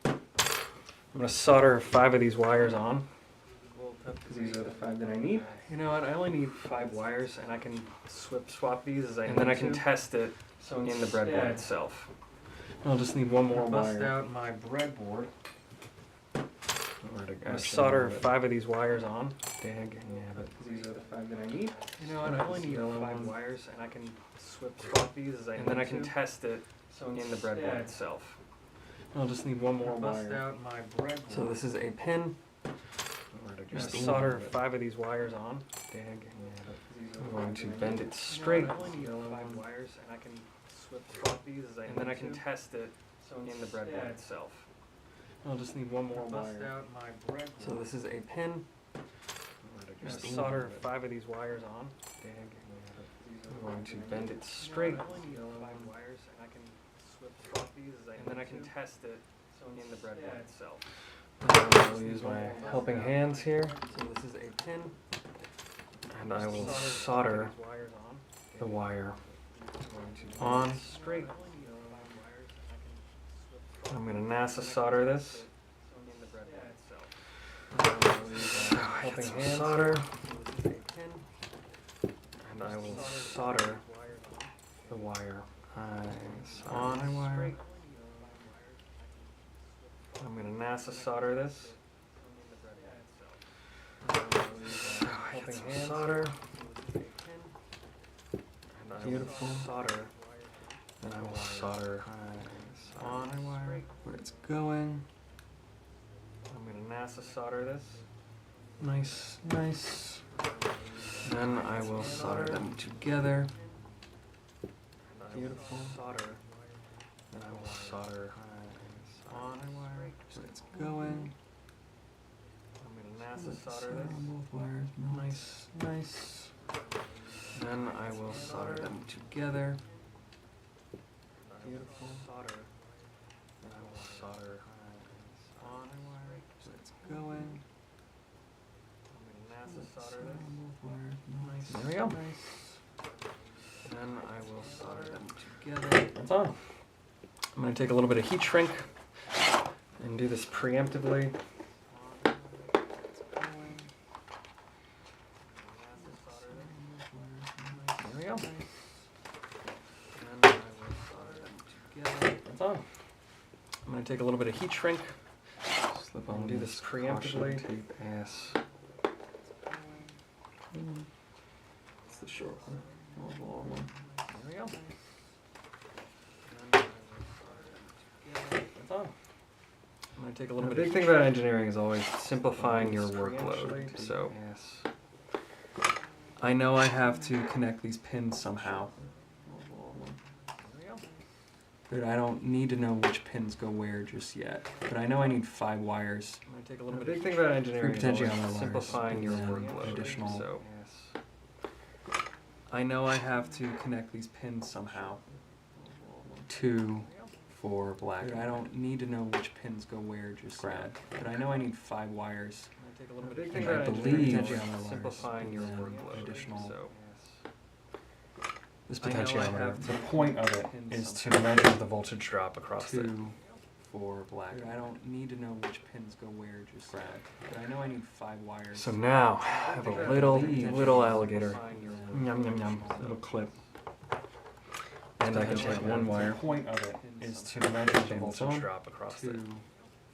I'm going to solder 5 of these wires on, because these are the 5 that I need. You know what? I only need 5 wires, and I can swap these as I need to. And then I can test it in the breadboard itself. I'll just need one more wire. Bust out my breadboard. I'm going to solder 5 of these wires on. Dag, yeah, but these are the 5 that I need. You know what? I only need 5 wires, and I can swap these as I need to. And then I can test it in the breadboard itself. I'll just need one more wire. Bust out my breadboard. So this is a pin. I'm going to solder 5 of these wires on. I'm going to bend it straight. I only need 5 wires, and I can swap these as and then I can test it in the breadboard itself. I'll just need one more wire. So this is a pin. I'm going to solder 5 of these wires on. I'm going to bend it straight. I only need 5 wires, and I can swap these as and then I can test it in the breadboard itself. I'll use my helping hands here. So this is a pin, and I will solder the wire on straight. I'm going to NASA solder this. Helping hands solder, and I will solder the wire on my wire. I'm going to NASA solder this. Helping hands solder. Beautiful solder. And I will solder on my wire where it's going. I'm going to NASA solder this. Nice, nice. Then I will solder them together. Beautiful solder. And I will solder on my wire where it's going. I'm going to NASA solder this. Both wires. Nice, nice. Then I will solder them together. Beautiful solder. And I will solder on my wire where it's going. I'm going to NASA solder this. Both wires. Nice. There we go. Nice. Then I will solder them together. That's on. I'm going to take a little bit of heat shrink and do this preemptively. There we go. That's on. I'm going to take a little bit of heat shrink, slip on, do this preemptively. Tape ass. It's the short one, not the long one. There we go. That's on. I'm going to take a little bit. The big thing about engineering is always simplifying your workload. So I know I have to connect these pins somehow. But I don't need to know which pins go where just yet. But I know I need 5 wires. I'm going to take a little bit. The big thing about engineering is always simplifying your workload. Additional. So I know I have to connect these pins somehow. 2 for black. But I don't need to know which pins go where just yet. But I know I need 5 wires. The big thing about engineering is simplifying your workload. Additional. So this potentiometer, the point of it is to measure the voltage drop across it. 2 for black. I don't need to know which pins go where just yet, but I know I need 5 wires. So now I have a little alligator, yum yum yum, little clip, and I can take 1 wire. The point of it is to measure the voltage drop across it. 2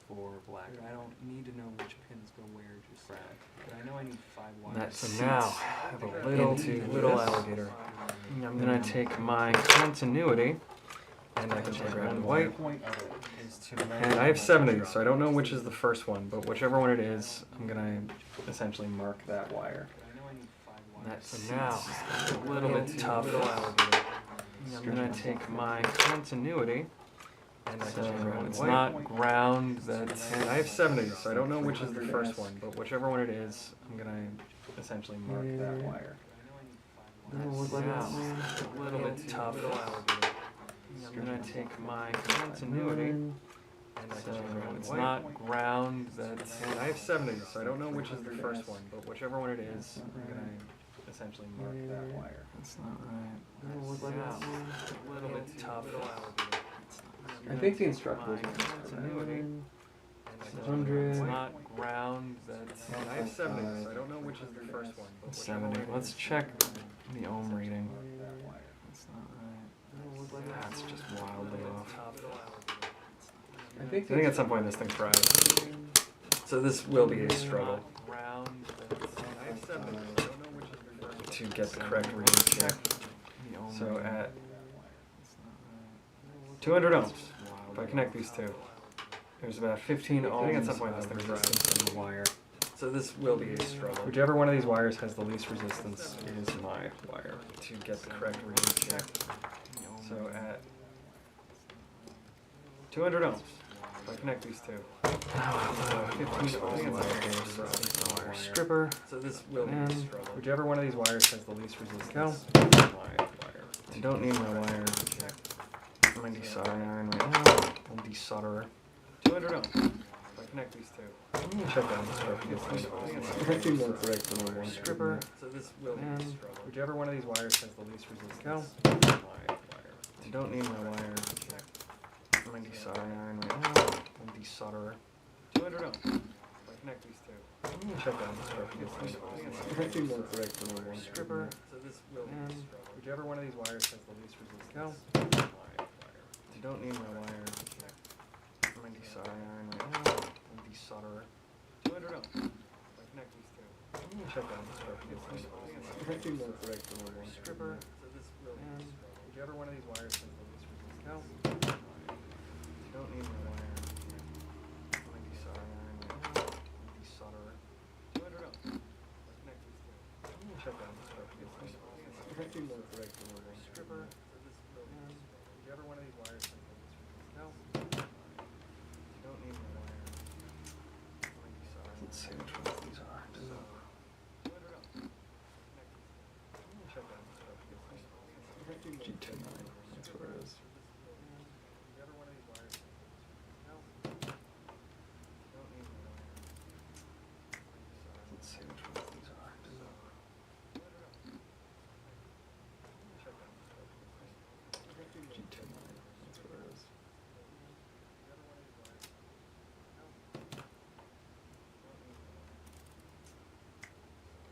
for black. I don't need to know which pins go where just yet, but I know I need 5 wires. So now I have a little alligator. Then I take my continuity, and I can take red and white, and I have 7 of these, so I don't know which is the first one, but whichever one it is, I'm going to essentially mark that wire. So now, a little bit tough. Then I take my continuity, and I can take red and white. It's not ground, that's... And I have 7 of these, so I don't know which is the first one, but whichever one it is, I'm going to essentially mark that wire. That's a little bit tough. Then I take my continuity, and I can take red and it's not ground, that's... And I have 7 of these, so I don't know which is the first one, but whichever one it is, I'm going to essentially mark that wire. That's not right. A little bit tough. I think the instructables continuity. 100. It's not ground, that's... And I have 7 of these, so I don't know which is the first one, but 70. Let's check the ohm reading. That's not right. That's just wildly off. I think at some point this thing's fried. So this will be a struggle to get the correct reading here. So at 200 ohms, if I connect these two, there's about 15 ohms. I think at some point this thing's fried. The wire. So this will be a struggle. Whichever one of these wires has the least resistance is my wire to get the correct reading here. So at 200 ohms, if I connect these two. 15 ohms stripper. So this will be a struggle. Whichever one of these wires has the least resistance is my wire. I don't need my wire. I'm gonna desoldering iron right now. I'll desolderer. 200 ohms. If I connect these two. I'm gonna shut down this I think more correct than I want. stripper. So this will be a struggle. Whichever one of these wires has the least resistance is my wire. I don't need my wire. I'm gonna desoldering iron right now. I'll desolderer. 200 ohms. If I connect these two. I'm gonna shut down this I think more correct than I want. stripper. So this will be a struggle. Whichever one of these wires has the least resistance is my wire. I don't need my wire. I'm gonna desoldering iron right now. I'll desolderer. 200 ohms. If I connect these two. I'm gonna shut down this I think more correct than I want. stripper. So this will be a struggle. Whichever one of these wires has the least resistance is my wire. I don't need my wire. I'm gonna desoldering iron right now. I'll desolderer. 200 ohms. If I connect these two. I'm gonna shut down this I think more correct than I want. stripper. So this will be a struggle. Whichever one of these wires has the least resistance. I don't need my wire. I'm gonna desolder. Let's see which ones these are. So 200 ohms. Connect these two. I'm gonna shut down this G10. That's what it is. Whichever one of these wires has the least resistance. I don't need my wire. Let's see which ones these are. G10. That's what it is.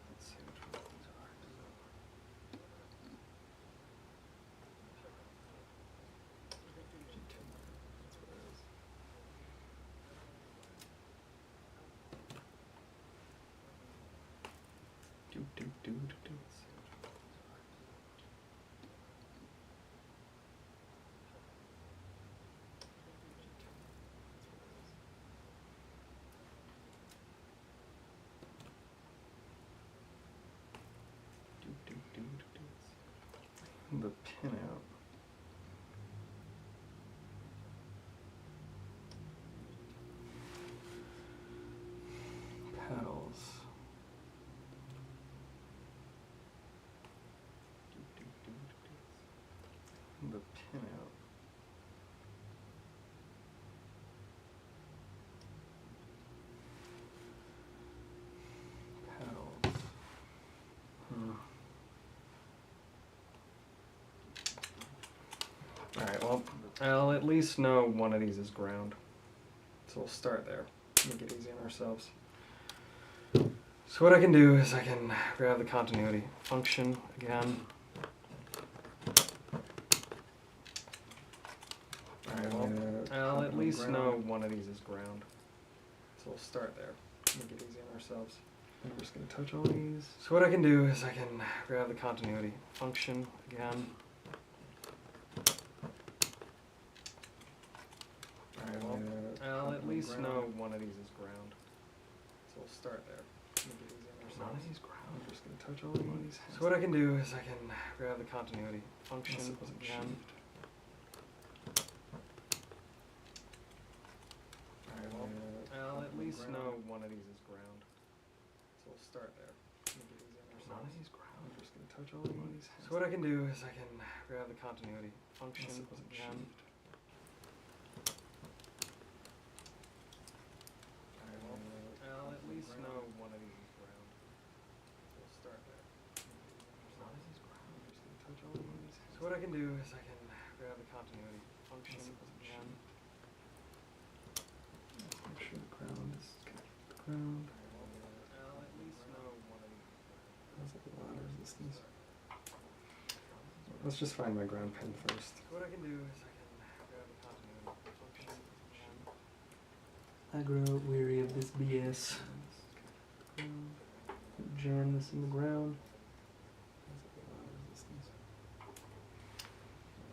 Let's see which ones these are. G10. That's what it is. Do. The pin out. Pedals. The pin out. Pedals. Alright, well, I'll at least know one of these is ground. So we'll start there. Make it easy on ourselves. So what I can do is I can grab the continuity function again. Alright, well, I'll at least know one of these is ground. So we'll start there. Make it easy on ourselves. And we're just going to touch all these. So what I can do is I can grab the continuity function again. Alright, well, I'll at least know one of these is ground. So we'll start there. Make it easy on ourselves. None of these ground. We're just going to touch all these. So what I can do is I can grab the continuity function again. Alright, well, I'll at least know one of these is ground. So we'll start there. Make it easy on ourselves. None of these ground. We're just going to touch all these. So what I can do is I can grab the continuity function again. Alright, well, I'll at least know one of these is ground. So we'll start there. None of these ground. We're just going to touch all these. So what I can do is I can grab the continuity function again. Make sure the ground is the ground. I'll at least know one of these. That's like a lot of resistance. Let's just find my ground pin first. So what I can do is I can grab the continuity function again. I grow weary of this BS. Jam this in the ground.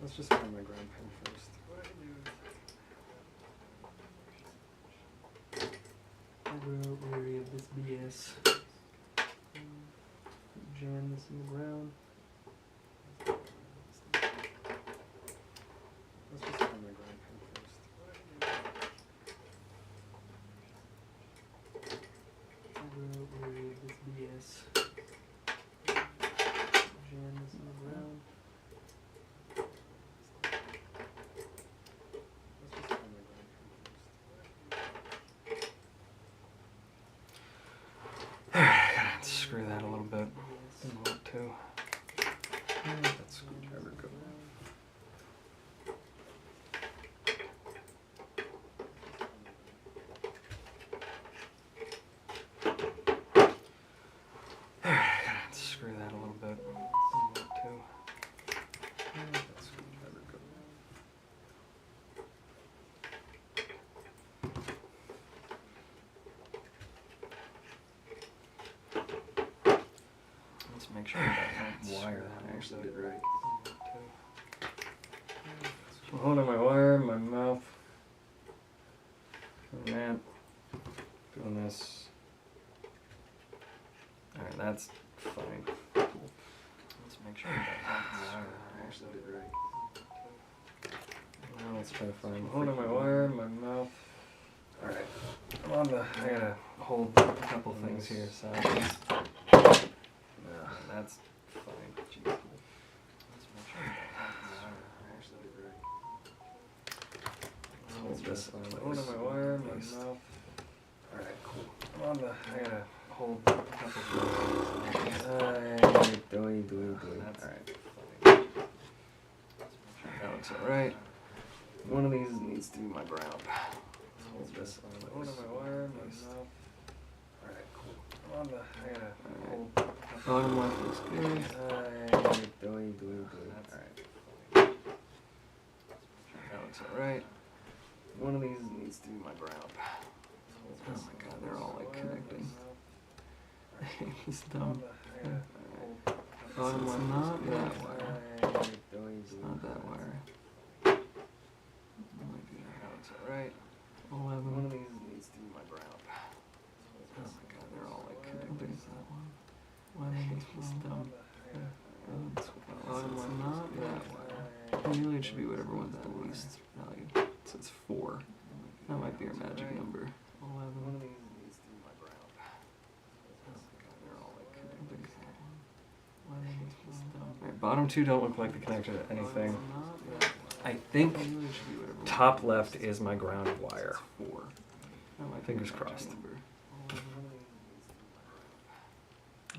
Let's just find my ground pin first. What I can do is grow weary of this BS. Jam this in the ground. Let's just find my ground pin first. I grow weary of this BS. Jam this in the ground. Let's just find my ground pin first. Alright, I gotta screw that a little bit. Didn't want to. Where'd that screwdriver go? Alright, I gotta screw that a little bit. Didn't want to. Where'd that screwdriver go? Let's make sure that wire actually did right. I'm holding my wire in my mouth. Doing that. Doing this. Alright, that's fine. Let's make sure that wire actually did right. Now let's try to find. I'm holding my wire in my mouth. Alright. I gotta hold a couple things here, so. That's fine. Jeez. Let's make sure that actually did right. Hold this. I'm holding my wire in my mouth. Alright, cool. I gotta hold a couple things. Alright, fine. That looks alright. One of these needs to be my ground. Hold this. I'm holding my wire in my mouth. Alright, cool. I gotta hold. Bottom left looks good. Alright. That looks alright. One of these needs to be my ground. Oh my god, they're all like connecting. It's dumb. Bottom left not that wire. It's not that wire. That looks alright. 11. One of these needs to be my ground. Oh my god, they're all like connecting. Is that one? 11 is dumb. Bottom left not that wire. Really, it should be whatever one's the least value. So it's 4. That might be our magic number. 11. One of these needs to be my ground. Oh my god, they're all like connecting. Is that one? 11 is dumb. Alright, bottom two don't look like they connected to anything. I think top left is my ground wire. 4. Fingers crossed.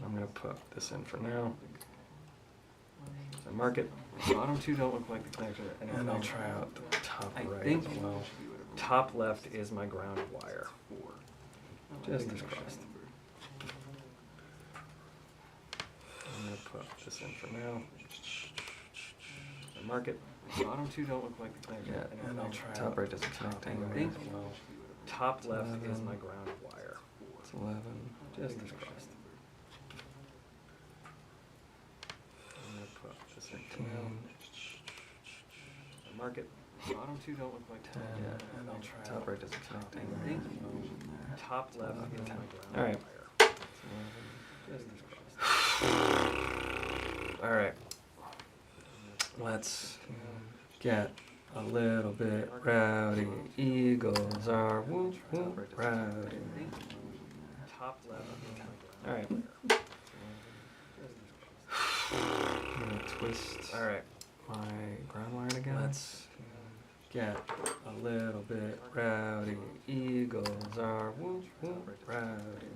I'm gonna put this in for now. So mark it. Bottom two don't look like they connected to anything. And I'll try out the top I right think as well. Top left is my ground wire. 4. Just fingers crossed. I'm gonna put this in for now. So mark it. Bottom two don't look like they connected to anything. And I'll try top out right doesn't connect anywhere as well. Top left is my ground wire. It's 11. Just fingers crossed. I'm gonna put this in for now. So mark it. Bottom two don't look like 10. Yeah, and I'll try top right doesn't connect anywhere. Top left is my ground wire. Just fingers crossed. All right. Let's get a little bit rowdy. Eagles are whoop whoop rowdy. Top left. All right. I'm gonna twist. All right. My ground wire again. Let's get a little bit rowdy. Eagles are whoop whoop rowdy.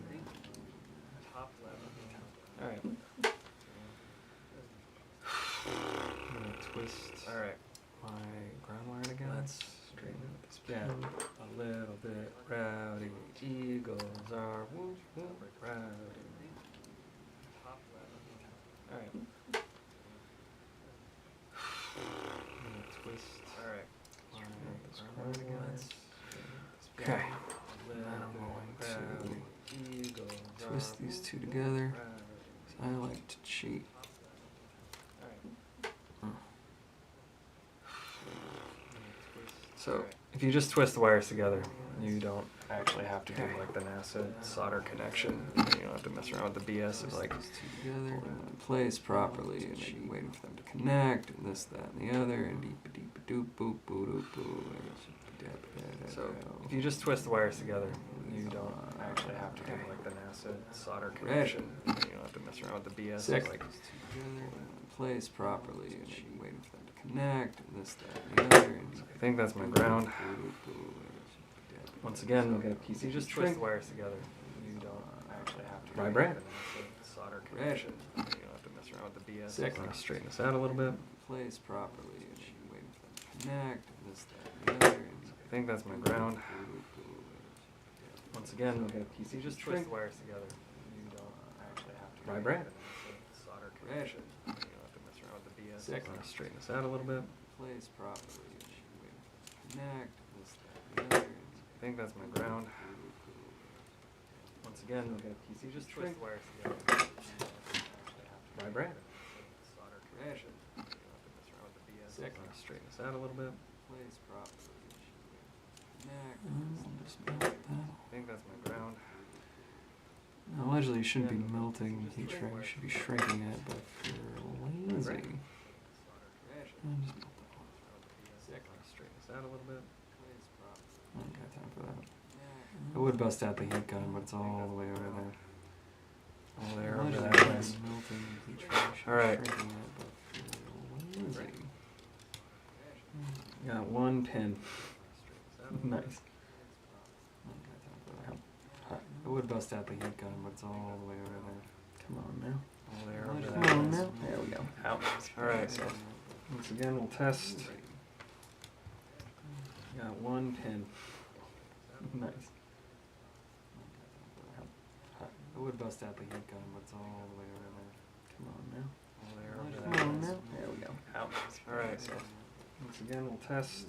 Top left. All right. I'm gonna twist. All right. My ground wire again. Let's straighten out this get a little bit rowdy. Eagles are whoop whoop rowdy. Top left. All right. I'm gonna twist. All right. My ground wire again. Let's okay. Then I'm going to twist these two together. I like to cheat. So if you just twist the wires together, You don't actually have to do like the NASA solder connection. You don't have to mess around with the BS of like together in place properly, and then you're waiting for them to connect, and this, that, and the other, and deep, deep, doop, boop, boop, doop, boop. So if you just twist the wires together, you don't actually have to do like the NASA solder connection. You don't have to mess around with the BS of like together in place properly, and then you're waiting for them to connect, and this, that, and the other, and deep, I think that's my ground. Once again, we'll get a piece. you just twist the wires together. You don't actually have to do like the NASA solder connection. You don't have to mess around with the BS. I'm gonna straighten this out a little bit. Place properly, and then you're waiting for them to connect, and this, that, and the other, and I think that's my ground. Once again, we'll get a piece. You just twist the wires together. You don't actually have to do like the NASA solder connection. You don't have to mess around with the BS. I'm gonna straighten this out a little bit. place properly, and then you're waiting for them to connect, and this, that, and the other, and I think that's my ground. Once again, we'll get a piece. You just twist the wires together. Vibrate. Solder connection. You don't have to mess around with the BS. I'm gonna straighten this out a little bit. place properly, and then you're waiting for them to connect, and this, that, and the other. I think that's my ground. Now, allegedly, you shouldn't be melting heat shrink, you should be shrinking it, but if you're lazy, and just melt that one. I'm gonna straighten this out a little bit. I don't got time for that. I would bust out the heat gun, but it's all the way over there. All there, over Allegedly, that you place. shouldn't be melting heat shrink, you should be Alright. shrinking it, but if you're lazy. Got one pin. Nice. I don't got time for that. I would bust out the heat gun, but it's all the way over there. Come on now. All there, over Come that on place. now. There we go. Out. Alright, so once again, we'll test. Got one pin. Nice. I would bust out the heat gun, but it's all the way over there. Come on now. All there, over Come that on place. now. There we go. Out. Alright, so once again, we'll test.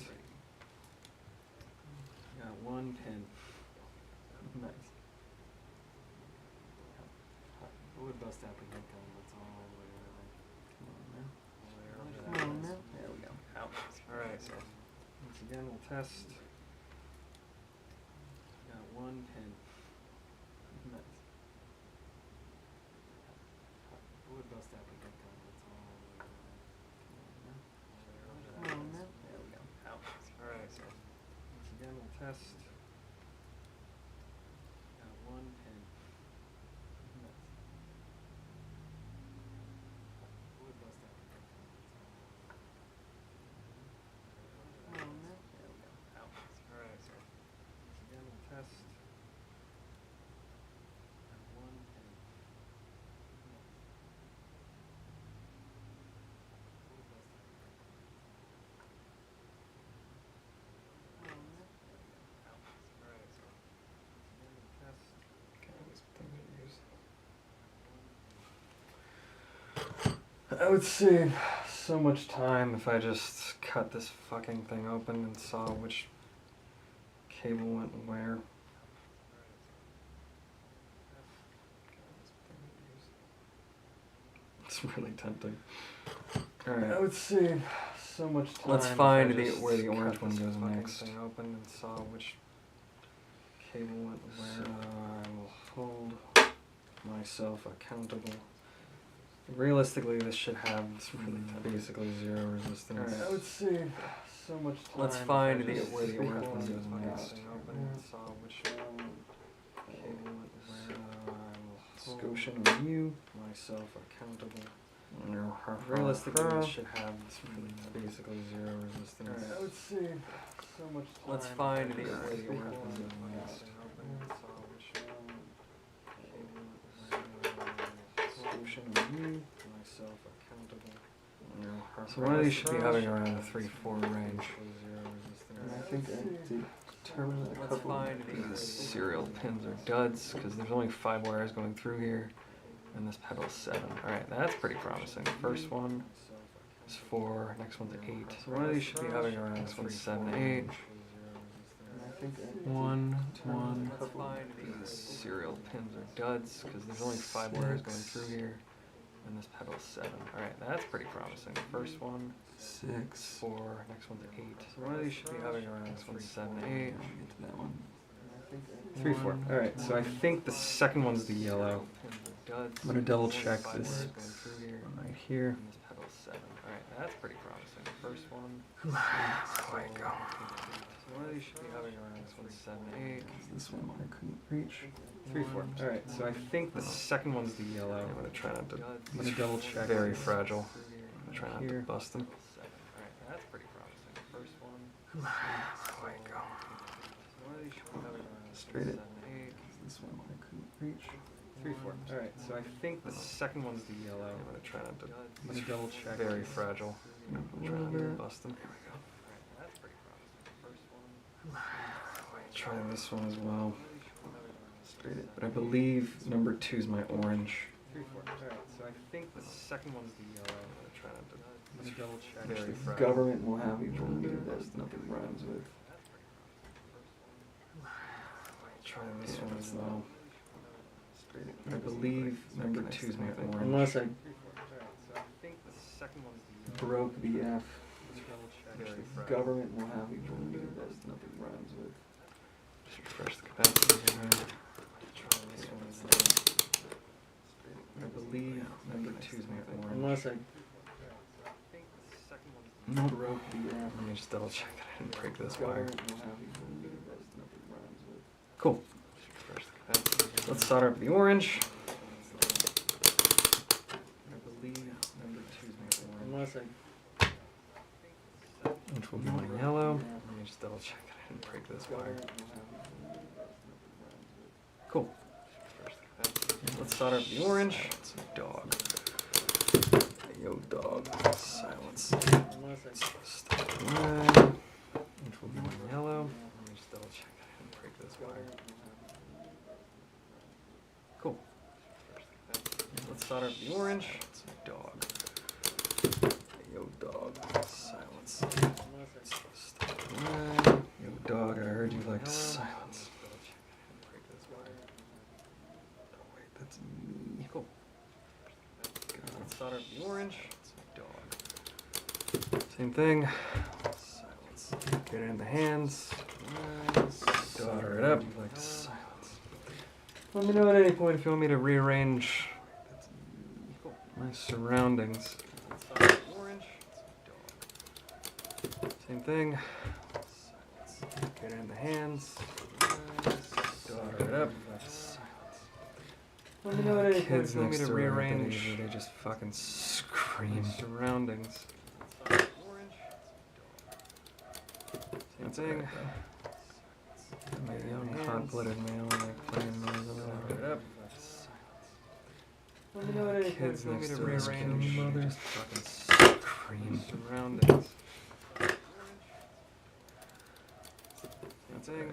Got one pin. Nice. I would bust out the heat gun, but it's all the way over there. Come on now. All there, over Come that on place. now. There we go. Out. Alright, so once again, we'll test. Got one pin. Nice. I would bust out the heat gun, but it's all the way over there. Come on now. There we go. Out. Alright, so once again, we'll test. Got one pin. Nice. I would bust out the heat gun, but it's all the way over there. Come on now. There we go. Out. Alright, so once again, we'll test. Got one pin. Alright, so once again, we'll test. I would save so much time if I just cut this fucking thing open and saw which cable went where. It's really tempting. Alright. I would save so much time. Let's if find I just where the cut orange one this goes fucking next. thing open and saw which cable went where. So I will hold myself accountable. Realistically, this should have basically zero resistance. Alright. I would save so much time. Let's if I find just where the cut orange one this goes fucking next. thing open and saw which cable went where. So I will hold Scotian review. myself accountable. Realistically, this should have basically zero resistance. I would save so much time. Let's if I find just where the cut orange one this goes fucking next. thing open and saw which cable went where. Scotian review. Myself accountable. So one of these should be hovering around the 3-4 range. And I think to determine a couple of these serial pins are duds, because there's only 5 wires going through here, and this pedal's 7. Alright, that's pretty promising. The first one is 4, next one's 8. So one of these should be hovering around, this one's 7, 8. I think 1, 1. These serial pins are duds, because there's only 5 wires going through here, and this pedal's 7. Alright, that's pretty promising. The first one, 6, 4, next one's 8. So one of these should be hovering around, this one's 7, 8. Get to that one. 3, 4. All right, so I think the second one's the yellow. I'm gonna double check this right here. And this pedal's 7. Alright, that's pretty promising. The first one. There we go. So one of these should be hovering around. This one's 7, 8. This one I couldn't reach. 3, 4. All right, so I think the second one's the yellow. I'm gonna try not to. I'm gonna double check. Very fragile. I'm gonna try not to bust them. Alright, that's pretty promising. The first one. There we go. So one of these should be hovering around. Straight it. 7, 8. This one I couldn't reach. 3, 4. All right, so I think the second one's the yellow. I'm gonna try not to. I'm gonna double check. Very fragile. I'm try not to bust them. There we go. Alright, that's pretty promising. The first one. Try this one as well. Straight it. But I believe number 2 is my orange. 3, 4. All right, so I think the second one's the yellow. I'm gonna try not to. I'm gonna double check. Very fragile. Government will have you believe that nothing rhymes with. Try this one as well. Straight it. But I believe number 2 is my orange. Unless I broke the F. Government will have you believe that nothing rhymes with. Just refresh the capacity here. Try this one as well. I believe number 2 is my orange. Unless I broke the F. Let me just double check that I didn't break this wire. Government will have you believe that nothing rhymes with. Cool. Just refresh the capacity. Let's solder up the orange. I believe number 2 is my orange. Unless I Which will be my yellow. Let me just double check that I didn't break this wire. Cool. Let's solder up the orange. It's a dog. Hey, yo, dog. Silence. Stop the red. Which will be my yellow. Let me just double check that I didn't break this wire. Cool. Let's solder up the orange. It's a dog. Hey, yo, dog. Silence. Stop the red. Yo, dog. I heard you like silence. That's me. Cool. Let's solder up the orange. It's a dog. Same thing. Silence. Get it in the hands. Solder it up. Like silence. Let me know at any point if you want me to rearrange my surroundings. Orange. Same thing. Silence. Get it in the hands. Solder it up. Let me know at any point if you want me to rearrange. They just fucking scream. Surroundings. Same thing. My young hot-blooded male like playing noise over up. Let me know at any point if you want me to rearrange. Mothers fucking scream. Surroundings. Same thing.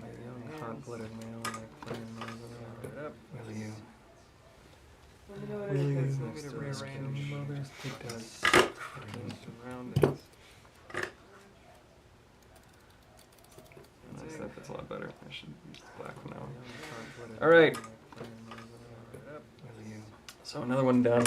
My young hot-blooded male like playing noise over up. Will you? Will you want me to rearrange? Mothers scream. Surroundings. Nice, that fits a lot better. I should use the black one now. Alright. So another one done.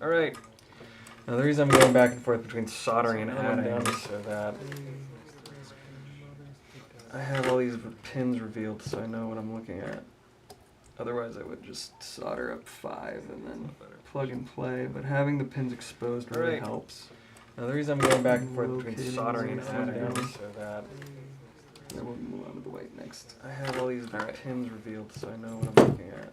Alright. Now the reason I'm going back and forth between soldering and adding is so that I have all these pins revealed so I know what I'm looking at. Otherwise I would just solder up 5 and then plug and play, but having the pins exposed really helps. Now the reason I'm going back and forth between soldering and adding is so that then we'll move on to the white next. I have all these pins revealed so I know what I'm looking at.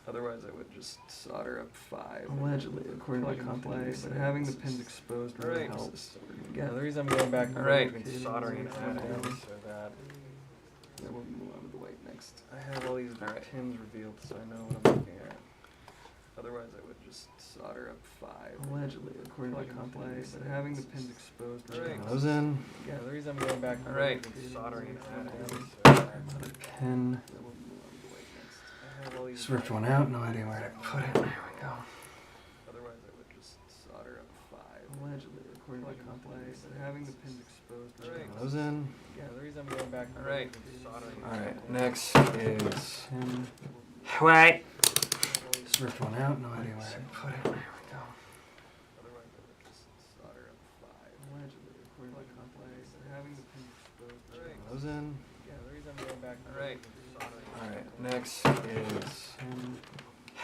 Otherwise I would just solder up 5. Allegedly, according to my company, but having the pins exposed really helps. Yeah, the reason I'm going back and forth between soldering and adding is so that then we'll move on to the white next. I have all these pins revealed so I know what I'm looking at. Otherwise I would just solder up 5. Allegedly, according to my company, but having the pins exposed really helps. Those in. Yeah, the reason I'm going back and forth between soldering and adding. Another pin. Just ripped one out, no idea where to put it. There we go. Otherwise I would just solder up 5. Allegedly, according to my company, but having the pins exposed. Those in. Yeah, the reason I'm going back. Alright, next is Wait. Just ripped one out, no idea where I put it. There we go. Those in. Alright. Alright, next is.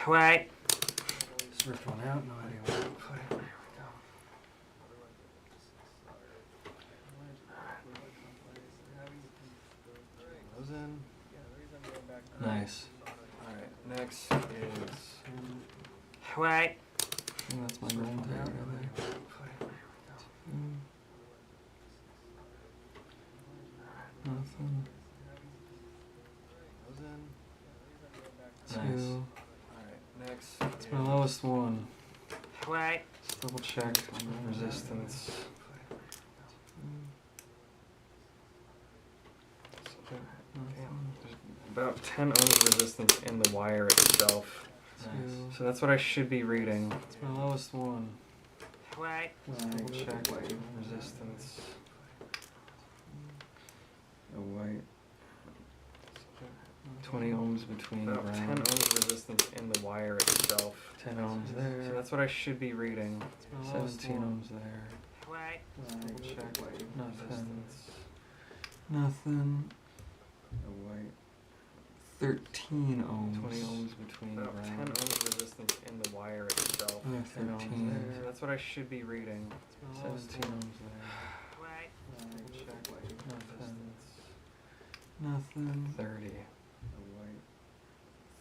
Wait. Just ripped one out, no idea where I put it. There we go. Those in. Nice. Alright, next is. Wait. I think that's my golden tag right there. Nothing. Nice. Two. Alright, next. It's my lowest one. Wait. Just double check resistance. There's about 10 ohms resistance in the wire itself. Two. So that's what I should be reading. It's my lowest one. Wait. Just double check resistance. A white. 20 ohms between about 10 ohms resistance in the wire itself. 10 ohms there. So that's what I should be reading. 17 ohms there. Wait. Double check resistance. Nothing. A white. 13 ohms. 20 ohms between about 10 ohms resistance in the wire itself. 13. So that's what I should be reading. 17 ohms there. Wait. Double check resistance. Nothing. 30. A white.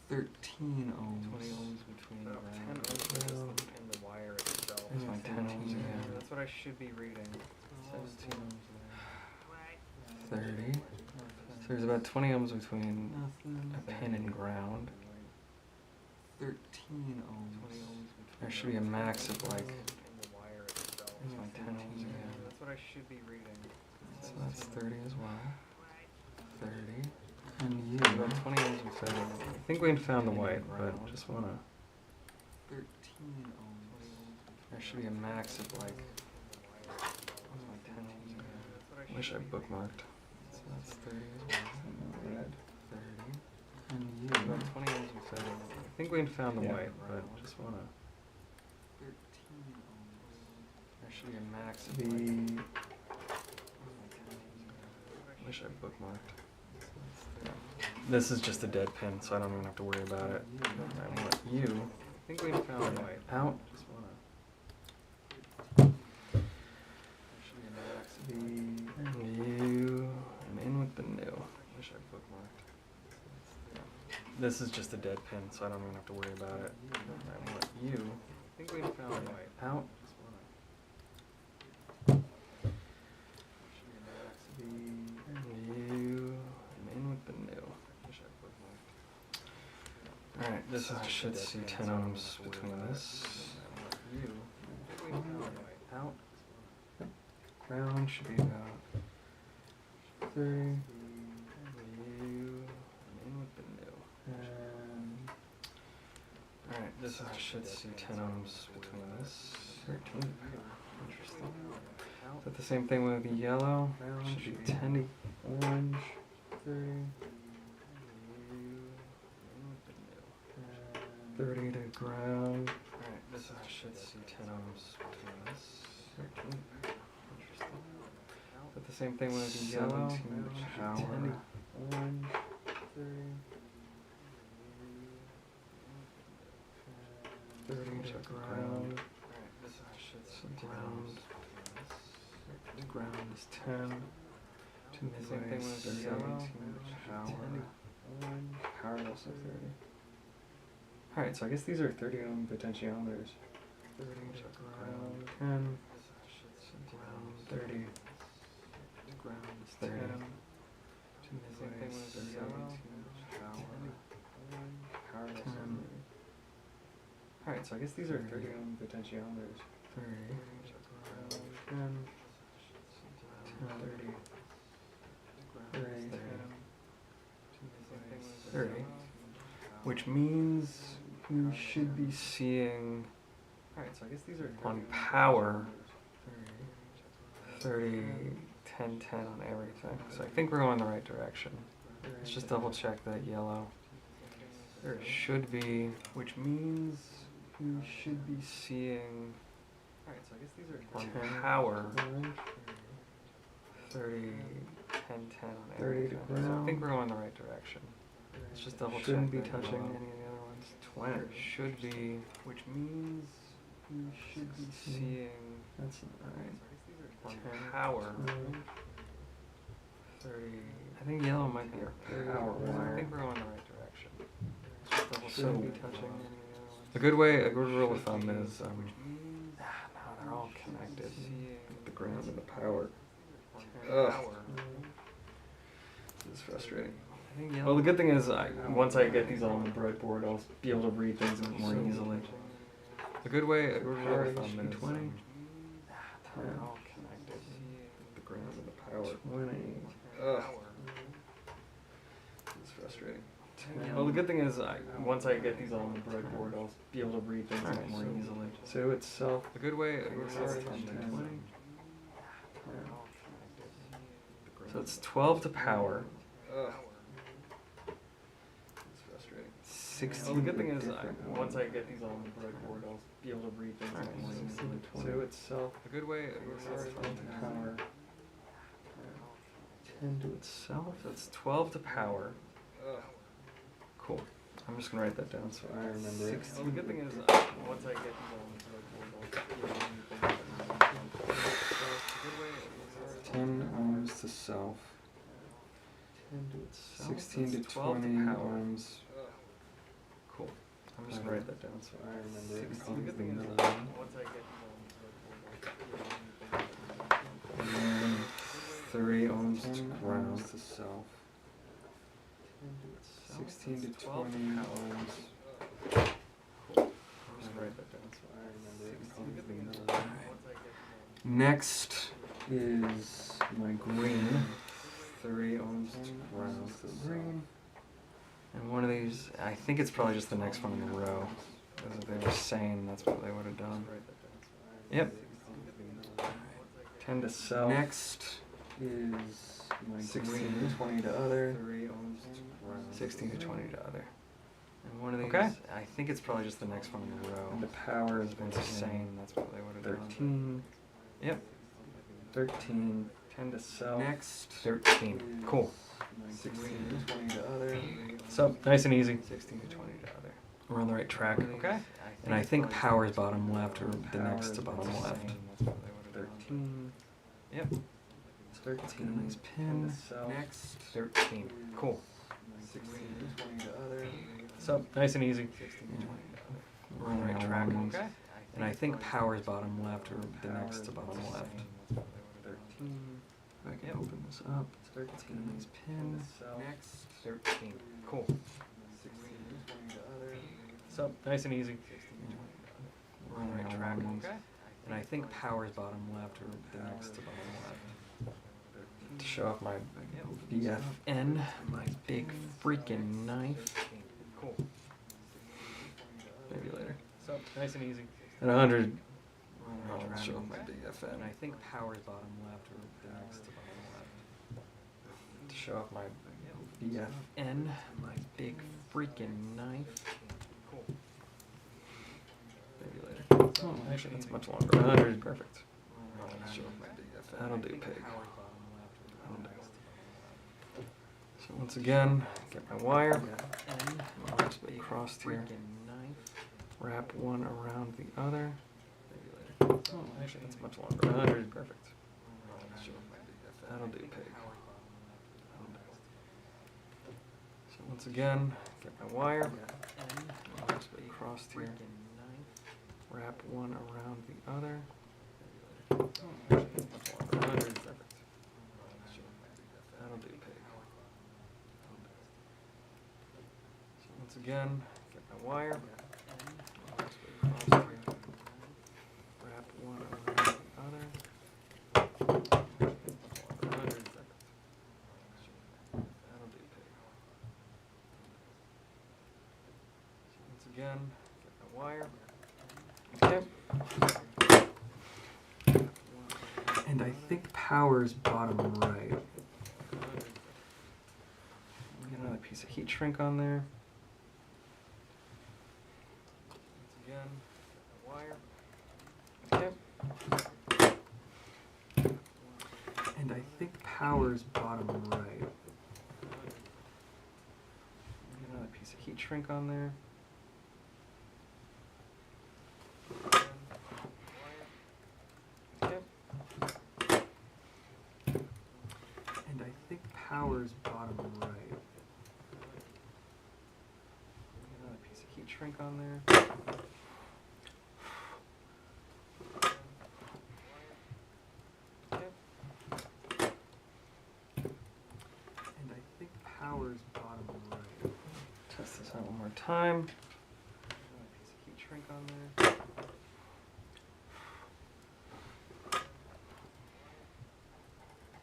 13 ohms. 20 ohms between about 10 ohms resistance in the wire itself. That's my 10 ohms again. That's what I should be reading. 17 ohms there. 30. So there's about 20 ohms between Nothing. a pin and ground. 13 ohms. There should be a max of like. That's my 10 ohms again. That's what I should be reading. So that's 30 as well. 30. And you. About 20 ohms between. I think we found the white, but just wanna. 13 ohms. There should be a max of like. That's my 10 ohms again. Wish I bookmarked. So that's 30 as well. Red. 30. And you. About 20 ohms between. I think we found the white, but just wanna. 13 ohms. There should be a max of like. Wish I bookmarked. This is just a dead pin, so I don't even have to worry about it. I want you. I think we found the white out. Just wanna. There should be a max of and you and in with the new. Wish I bookmarked. This is just a dead pin, so I don't even have to worry about it. I want you. I think we found the white out. Just wanna. And you and in with the new. Wish I bookmarked. Alright, this should see 10 ohms between this. You. Out. Ground should be about 30. And you and in with the new. Alright, this should see 10 ohms between this. 13. Interesting. Is that the same thing with the yellow? Should be 10. Orange. 30. 30 to ground. Alright, this should see 10 ohms between this. 13. Interesting. Is that the same thing with the yellow? 17 Power. 10. Orange. 30. 30 to ground. Alright, this should see ground. The ground is 10. Same thing with the yellow. Power. 10. Orange. Power is also 30. Alright, so I guess these are 30 ohm potentiometers. 30 to ground. 10. 30. The ground is 30. Same thing with the yellow. Power. 10. Alright, so I guess these are 30 ohm potentiometers. 30. 10. 30. 30. Which means we should be seeing, alright, so I guess these are on power 30, 10, 10 on everything. So I think we're going the right direction. Let's just double check that yellow. there should be, which means you should be seeing. Alright, so I guess these are On 10 power, 30, 10, 10 on 30 to everything. So I ground. think we're going the right direction. Let's just double check. Shouldn't be that touching as well. any of the other ones. 20. There should be, which means you should be seeing That's on Alright, power, 30. I think yellow might be our power Right. wire. I think we're going the right direction. Let's just double Shouldn't be check. touching any of the other ones. A good rule of thumb is, no, they're all connected. The ground and the power. Ugh. This is frustrating. Well, the good thing is, once I get these all on the breadboard, I'll be able to read things a bit more easily. A good rule of thumb is, 20. they're all connected. The ground and the power. 20. Ugh. This is frustrating. Well, the good thing is, once I get these all on the breadboard, I'll be able to read things a bit more easily. So itself. A good rule of thumb is, 20. so it's 12 to power. Ugh. It's frustrating. 16. Well, the good thing is, once I get these all on the breadboard, I'll be able to read things a bit more easily. So itself. A good way, 12 to power. 10 to itself. That's 12 to power. Ugh. Cool. I'm just gonna write that down so I remember it. Well, the good thing is, once I get these all on the breadboard, 10 ohms to self. 10 to itself. 16 to That's 12 20 power. ohms. Cool. I'm just gonna write that down so I remember it. Well, the good thing is, And once I get then 30 ohms to 10 ground. ohms To self. 16 to 12 20 power. ohms. Cool. I'm just gonna write that down so I remember it. Well, the good thing is, And then once I get next is my green. 30 ohms to ground. to green. And one of these, I think it's probably just the next one in the row. Because if they were saying that's what they would have done. Yep. 10 to self. Next is my 16 to 20 to other. 30 ohms to ground. 16 to 20 to other. And one of these, I think it's probably just the next one in the row. And the power is If it's saying that's what they would have done. 13. Yep. 13. 10 to self. Next. 13. Cool. 16 to 20 to other. So, nice and easy. 16 to 20 to other. We're on the right track. Okay. And I think power is bottom left or the next to bottom left. 13. Yep. 13. Nice pin. Next. 13. Cool. 16 to 20 to other. So, nice and easy. 16 to 20 to other. We're on the right track. Okay. And I think power is bottom left or the next to bottom left. 13. If I can open this up. 13. Nice pin. Next. 13. Cool. 16 to 20 to other. So, nice and easy. We're on the right track. Okay. And I think power is bottom left or the next to bottom left. To show off my BFN, my big freaking knife. Cool. Maybe later. So, nice and easy. At 100, I'll show off my BFN. And I think power is bottom left or the next to bottom left. To show off my BFN, my big freaking knife. Cool. Maybe later. Oh, actually, that's much longer. 100, perfect. I'll show off my BFN. That'll do, pig. That'll do. So once again, get my wire. Just across here. Wrap one around the other. Oh, actually, that's much longer. 100, perfect. That'll do, pig. That'll do. So once again, get my wire. Just across here. Wrap one around the other. Oh, actually, that's much longer. 100, perfect. That'll do, pig. That'll do. So once again, get my wire. Wrap one around the other. 100 seconds. That'll do, pig. So once again, get my wire. Okay. And I think power's bottom right. Get another piece of heat shrink on there. power's bottom right. Get another piece of heat shrink on there. Okay. And I think power's bottom right. Get another piece of heat shrink on there. Okay. And I think power's bottom right. Test this out one more time. Another piece of heat shrink on there.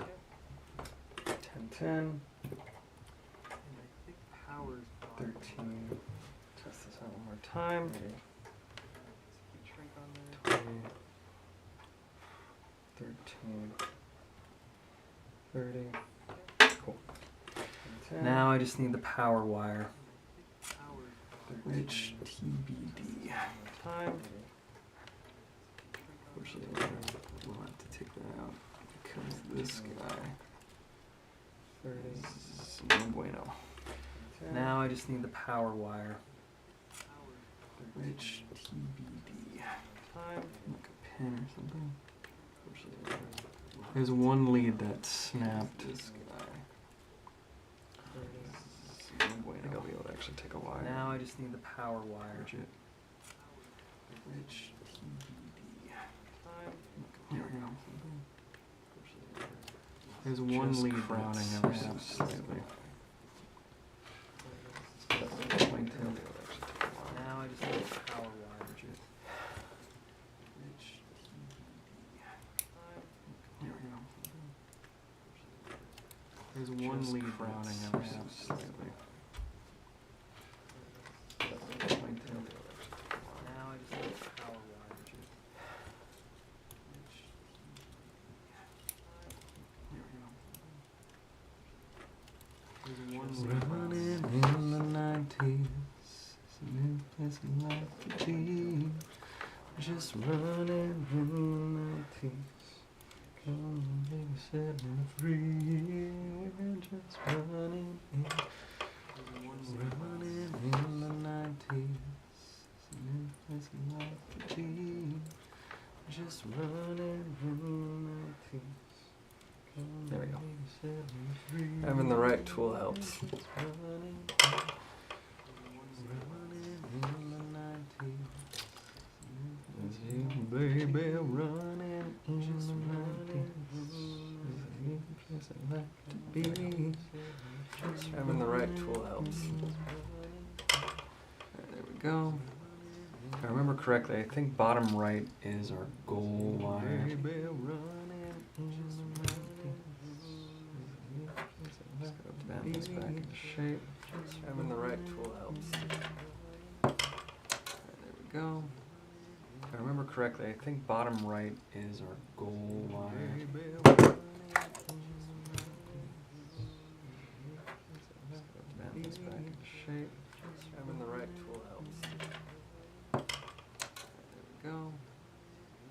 Okay. 10. And I think power's bottom 13. Test this out one more time. Another piece of heat shrink on there. 20. 13. 30. Cool. 10. Now I just need the power wire. Which TBD. Time. Unfortunately, we'll have to take that out because this guy. 30. No bueno. 10. Now I just need the power wire. Which TBD. Time. Like a pin or something. There's one lead that snapped. This guy. I think I'll be able to actually take a wire. Now I just need the power wire. Which TBD. Here we go. There's one just lead crowning ever so slightly. Now I just need the power wire. Here we go. There's one just lead crowning ever so slightly. Now I just need the power wire. Here we go. There's one lead running in the 90s. It's a new place in life to be. Just running in the 90s. Come on, baby, set me free. We're just running in. Running in the 90s. It's a new place in life to be. Just running in the 90s. There we go. Having the right tool helps. Running in the 90s. Baby, running in the 90s. Place I like to be. Just having the right tool helps. There we go. If I remember correctly, I think bottom right is our goal wire. Just gotta bend this back into shape. Just having the right tool helps. There we go. If I remember correctly, I think bottom right is our goal wire. Bend this back into shape. Just having the right tool helps. There we go.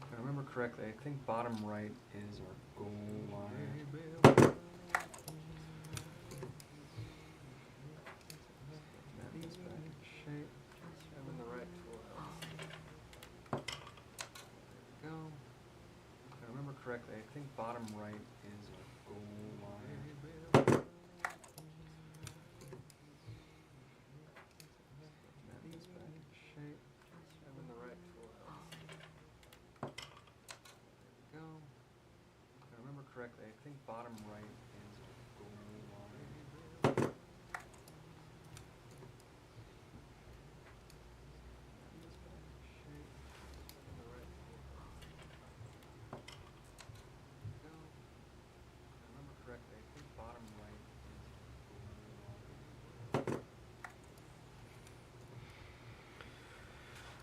If I remember correctly, I think bottom right is our goal wire. Bend this back into shape. Just having the right tool helps. Go. If I remember correctly, I think bottom right is our goal wire. Bend this back into shape. Just having the right tool helps. Go. If I remember correctly, I think bottom right is our goal wire. Bend this back into shape. Just having the right tool helps. Go. If I remember correctly, I think bottom right is our goal wire.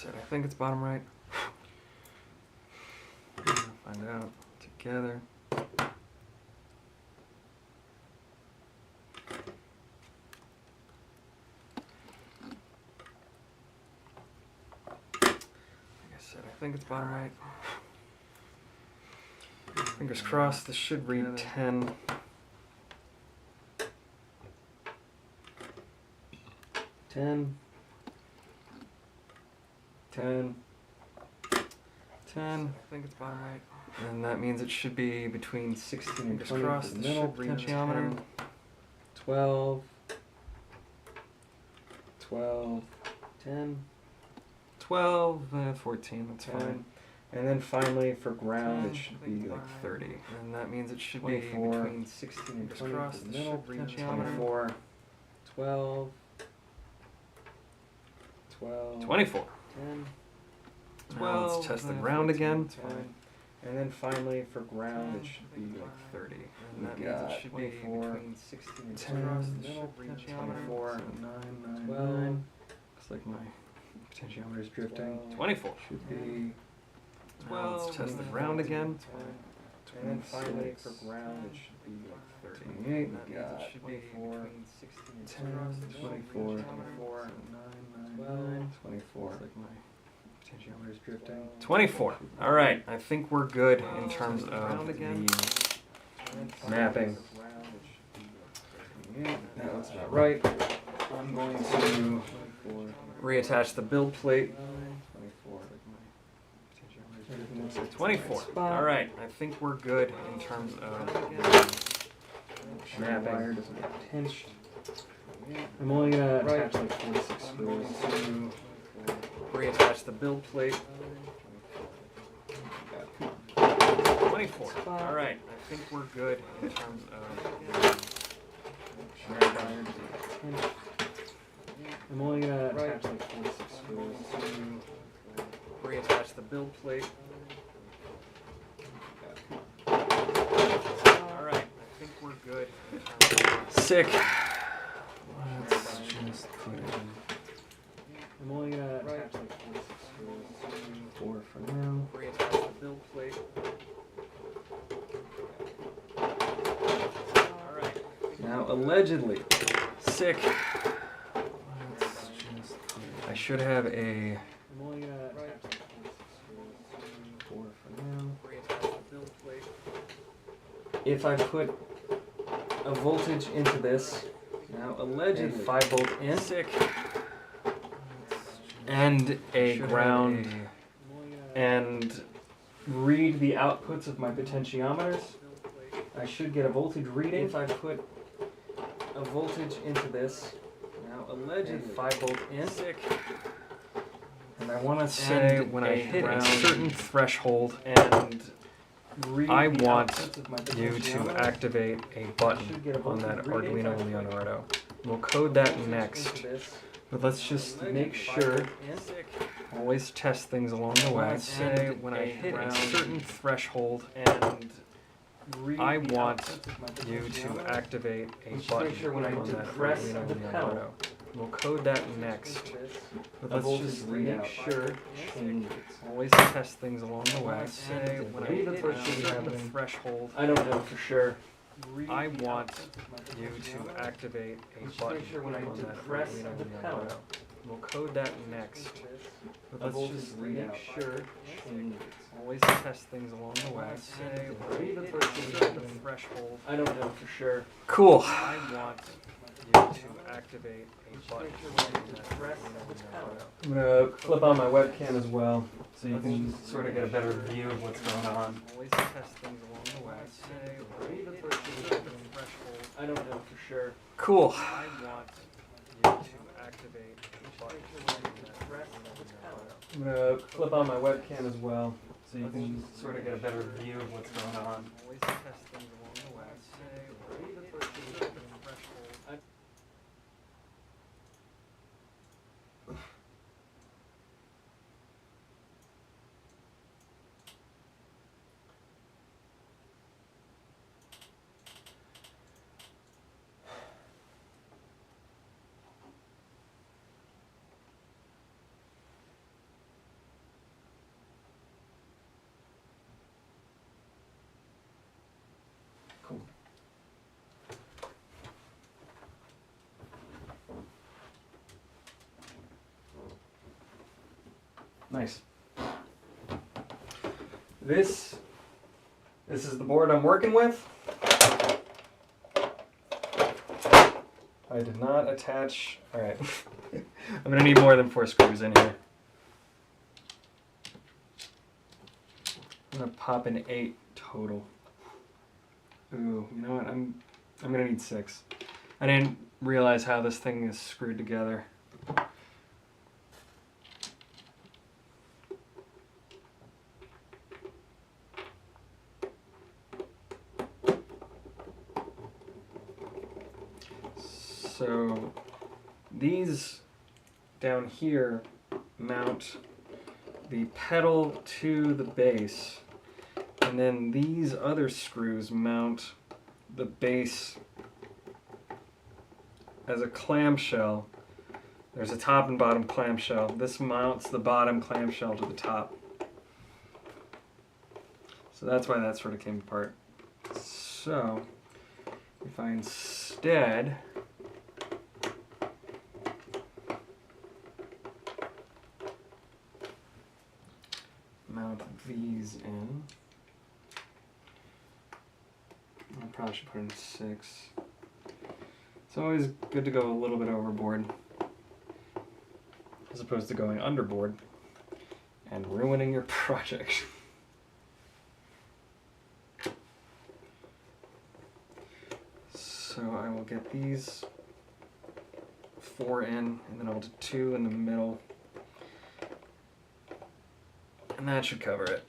said, I think it's bottom right. Find out together. Like I said, I think it's bottom right. Fingers crossed, this should read 10. 10. 10. 10. I think it's bottom right. And that means it should be between 16 and 20 across the middle potentiometer. 12. 12. 10. 12. 14. That's fine. And then finally for ground it should be like 30. And that means it should be between 16 and 20 across the middle potentiometer. 24. 12. 12. 24. 10. 12. Let's test the ground again. And then finally for ground it should be like 30. And that means it should be between 16 and 10 across the middle potentiometer. 24. 9, 12. Looks like my potentiometer is drifting. 24. Should be 12. Let's test the ground again. And then finally for ground it should be like 30. 28. And that means it should be between 16 and 10 across the 24. 24. 9, 12. 24. Looks like my potentiometer is drifting. 24. All right. I think we're good in terms of the mapping. That looks about right. I'm going to reattach the build plate. 24. All right. I think we're good in terms of the mapping. Wire doesn't get pinched. I'm only going to attach like 46 screws to reattach the build plate. 24. All right. I think we're good in terms of I'm only going to attach like 46 screws to reattach the build plate. All right. I think we're good in terms of sick. Let's just put it in. I'm only going to attach like 46 screws. 4 for now. Reattach the build plate. Alright. Now, allegedly, sick. Let's just put it. I should have a. I'm only going to attach like 46 screws. 4 for now. Reattach the build plate. If I put a voltage into this, now allegedly 5-volt in. Sick. And a ground and read the outputs of my potentiometers. I should get a voltage reading if I put a voltage into this. Now allegedly 5-volt in. And I want to say when I hit a certain threshold and I want you to activate a button on that Arduino Leonardo. We'll code that next. But let's just make sure, always test things along the way. Say when I hit a certain threshold and I want you to activate a button on that Arduino Leonardo. We'll code that next. But let's just make sure, always test things along the way. Say when I hit a certain threshold, I don't know for sure. I want you to activate a button on that Arduino Leonardo. We'll code that next. But let's just make sure, always test things along the way. Say when I hit a certain threshold, I don't know for sure. Cool. I want you to activate a button on that Arduino Leonardo. I'm going to flip on my webcam as well, so you can sort of get a better view of what's going on. Always test things along the way. Say when I hit a certain threshold, I don't know for sure. Cool. I want you to activate a button on that Arduino Leonardo. I'm going to flip on my webcam as well, so you can sort of get a better view of what's going on. Always test things along the way. Say when I hit a certain threshold. Nice. This is the board I'm working with. I did not attach. All right. I'm gonna need more than 4 screws in here. I'm gonna pop in 8 total. Ooh, you know what? I'm gonna need 6. I didn't realize how this thing is screwed together. So these down here mount the pedal to the bass, and then these other screws mount the bass as a clamshell. There's a top and bottom clamshell. This mounts the bottom clamshell to the top. So that's why that sort of came apart. So if I instead mount these in, I probably should put in 6. It's always good to go a little bit overboard as opposed to going underboard and ruining your project. So I will get these 4 in, and then I'll do 2 in the middle, and that should cover it.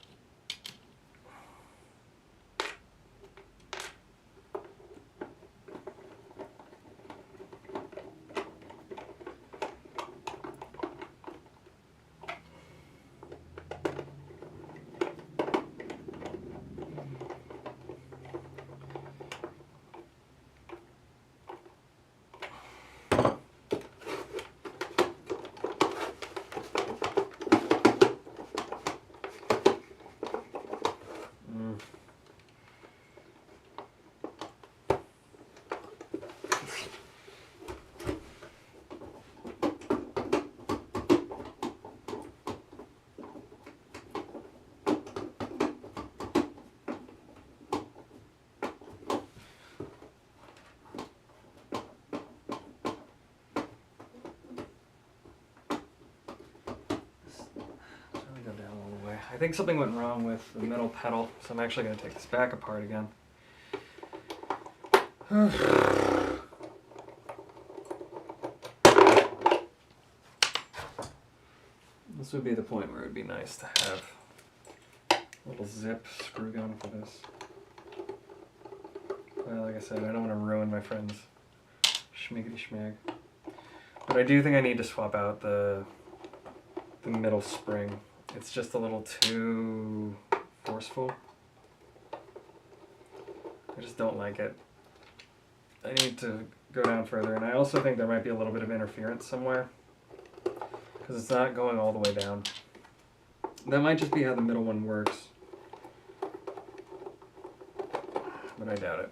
I think something went wrong with the middle pedal, so I'm actually going to take this back apart again. This would be the point where it would be nice to have a little zip screw gun for this. Well, like I said, I don't want to ruin my friend's schmiggity schmag. But I do think I need to swap out the middle spring. It's just a little too forceful. I just don't like it. I need to go down further, and I also think there might be a little bit of interference somewhere because it's not going all the way down. That might just be how the middle one works, but I doubt it.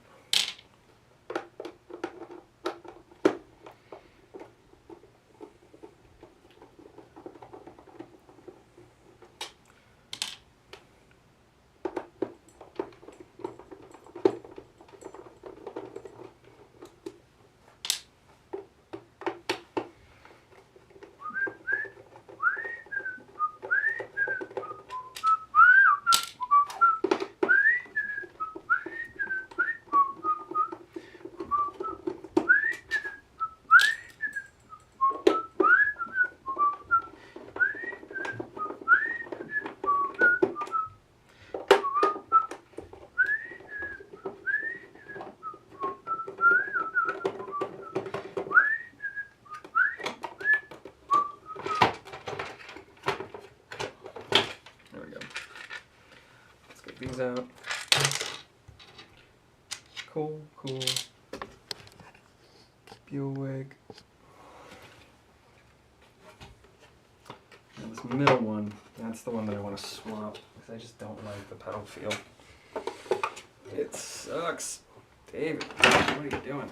These out. Cool. Buick. Now this middle one, that's the one that I want to swap because I just don't like the pedal feel. It sucks. David, what are you doing?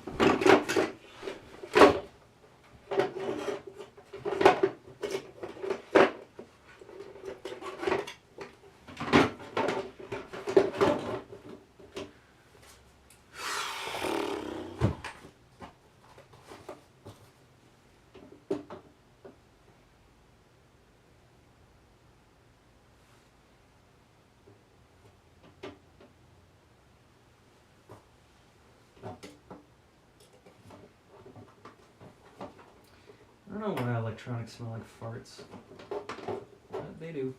know why electronics smell like farts. But they do.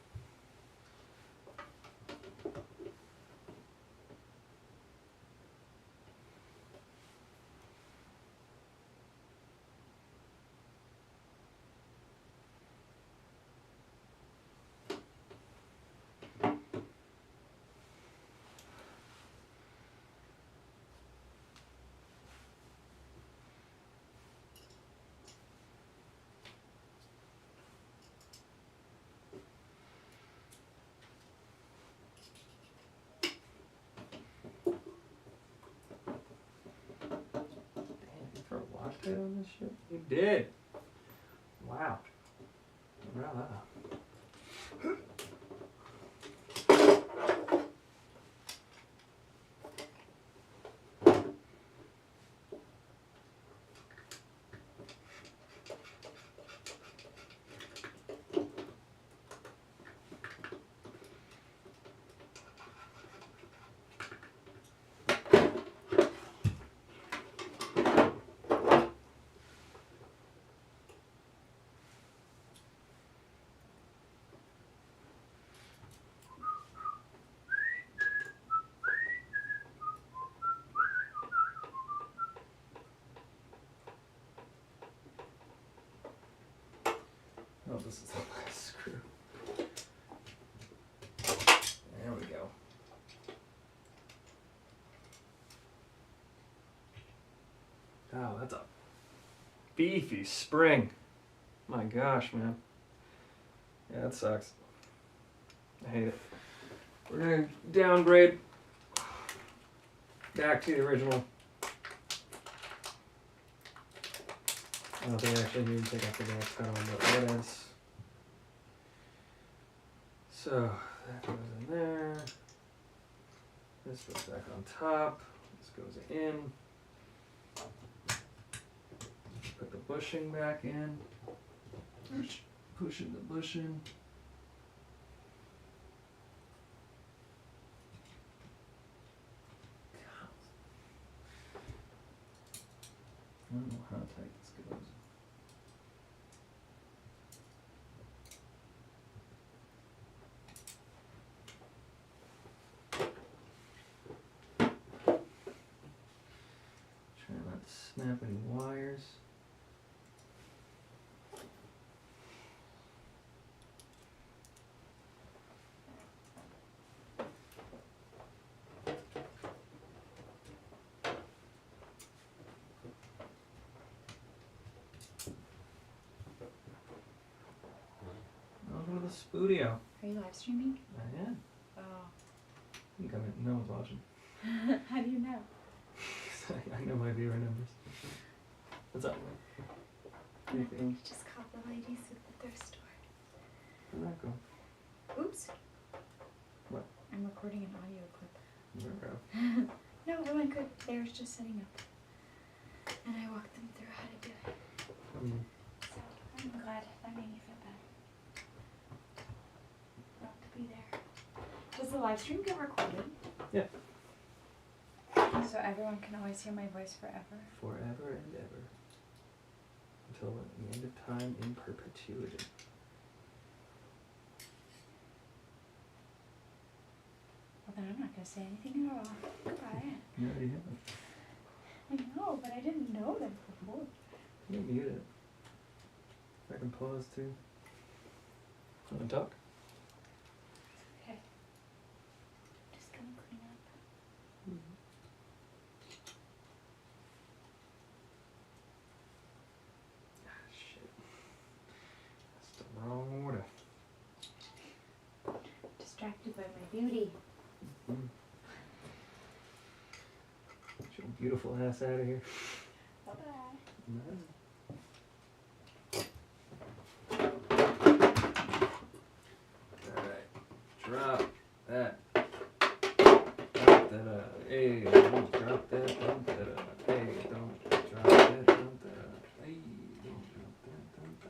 For a latte on this shit? You did. Wow. Wow. Oh, this is the last screw. There we go. Oh, that's a beefy spring. My gosh, man. Yeah, that sucks. I hate it. We're gonna downgrade back to the original. I don't think I actually need to take off the gas pedal, but what is? So that goes in there. This goes back on top. This goes in. Put the bushing back in. Pushing the bushing. I don't know how tight this goes. Try not to snap any wires. Welcome to the SPOODIO. Are you live streaming? I am. Oh. You can come in. No one's watching. How do you know? I know my viewer numbers. What's up? Anything? I just caught the ladies at the thrift store. Where'd that go? Oops. What? I'm recording an audio clip. Where? No, it went good. They were just setting up. And I walked them through how to do it. So I'm glad. That made me feel better. Not to be there. Does the live stream get recorded? Yeah. So everyone can always hear my voice forever? Forever and ever. Until the end of time in perpetuity. Well, then I'm not going to say anything at all. Goodbye. You already have it. I know, but I didn't know that before. You can mute it. I can pause too. Want to talk? Okay. Just gonna clean up. Ah, shit. That's the wrong order. Distracted by my beauty. Get your beautiful ass out of here. Bye-bye. No. Alright. Drop that. Drop that. Hey, don't drop that. Don't that. Hey, don't drop that. Don't that. Hey, don't drop that. Don't that.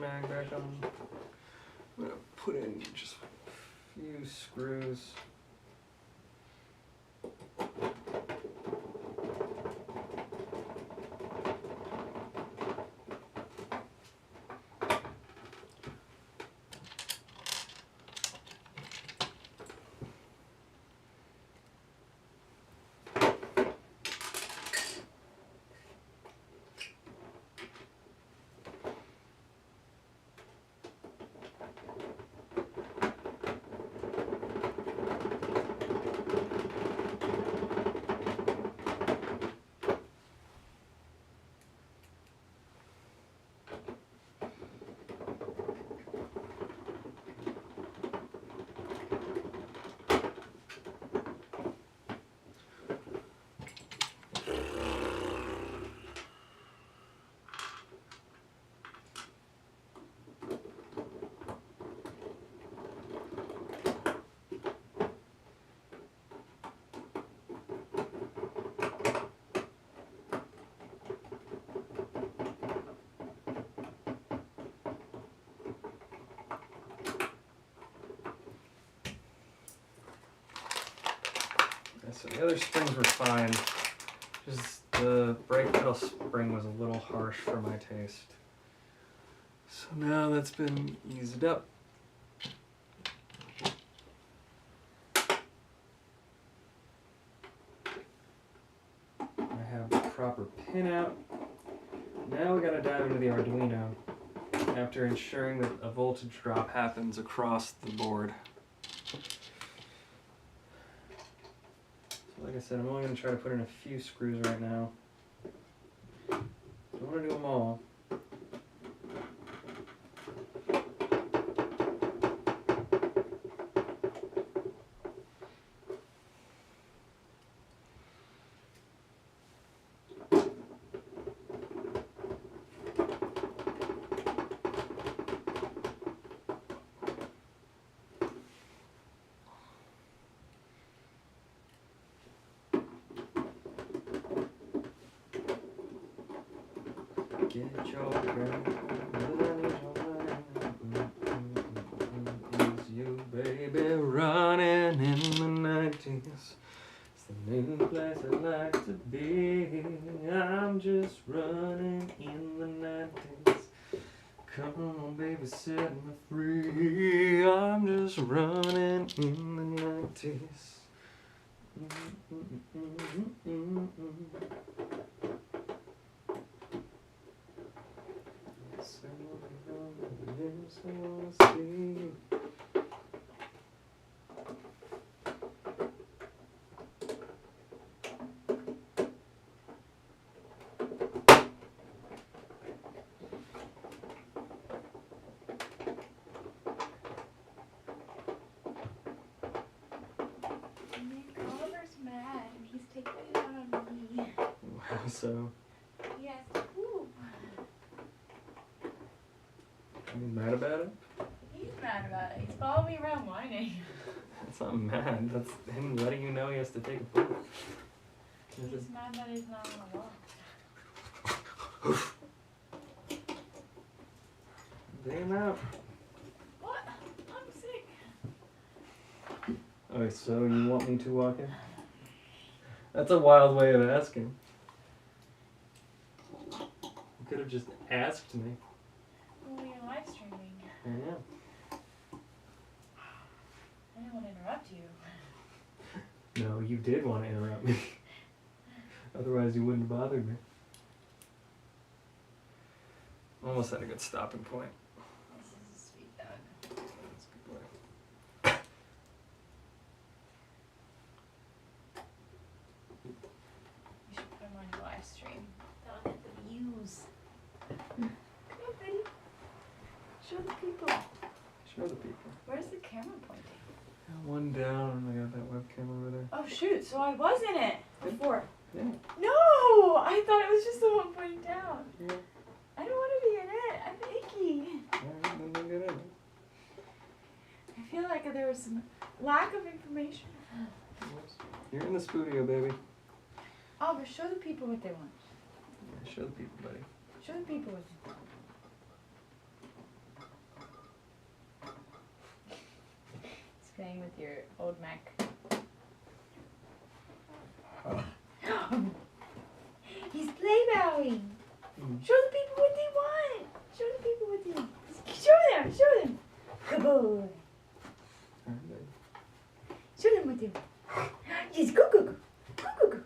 mag back on. I'm gonna put in just a few screws. So the other springs were fine. Just the brake pedal spring was a little harsh for my taste. So now that's been eased up. I have the proper pin out. Now we gotta dive into the Arduino after ensuring that a voltage drop happens across the board. Like I said, I'm only going to try to put in a few screws right now. I don't want to do them all. Get your girl, is you, baby, running in the 90s. It's the new place I like to be. I'm just running in the 90s. Come on, baby, set me free. I'm just running in the 90s. Oliver's mad and he's taking it out on me. How so? He has to poop. Are you mad about it? He's mad about it. He's following me around whining. That's not mad. That's him letting you know he has to take a poop. He's mad that he's not on the wall. Dig him out. What? I'm sick. Okay, so you want me to walk in? That's a wild way of asking. You could have just asked me. Well, you're live streaming. I am. I didn't want to interrupt you. No, you did want to interrupt me. Otherwise, you wouldn't have bothered me. Almost at a good stopping point. This is a sweet dog. That's a good boy. You should put him on your live stream. That'll get the views. Come on, buddy. Show the people. Show the people. Where's the camera pointing? One down, and I got that webcam over there. Oh shoot, so I was in it before. Yeah. No! I thought it was just the one pointing down. Yeah. I don't want to be in it. I'm icky. Alright, then we'll get in it. I feel like there was some lack of information. You're in the SPOODIO, baby. Oh, but show the people what they want. Yeah, show the people, buddy. Show the people what they want. old Mac. He's play bowing. Show the people what they want. Show the people what they want. Show them. Show them. Good boy. Show them what they want. Yes, go, go, go. Go, go, go.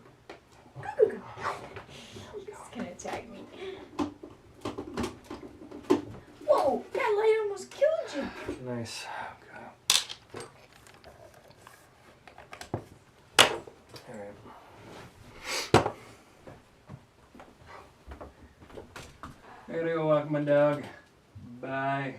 Go, go, go. He's gonna attack me. Whoa, that light almost killed you. Nice. Okay. Alright. I gotta go walk my dog. Bye.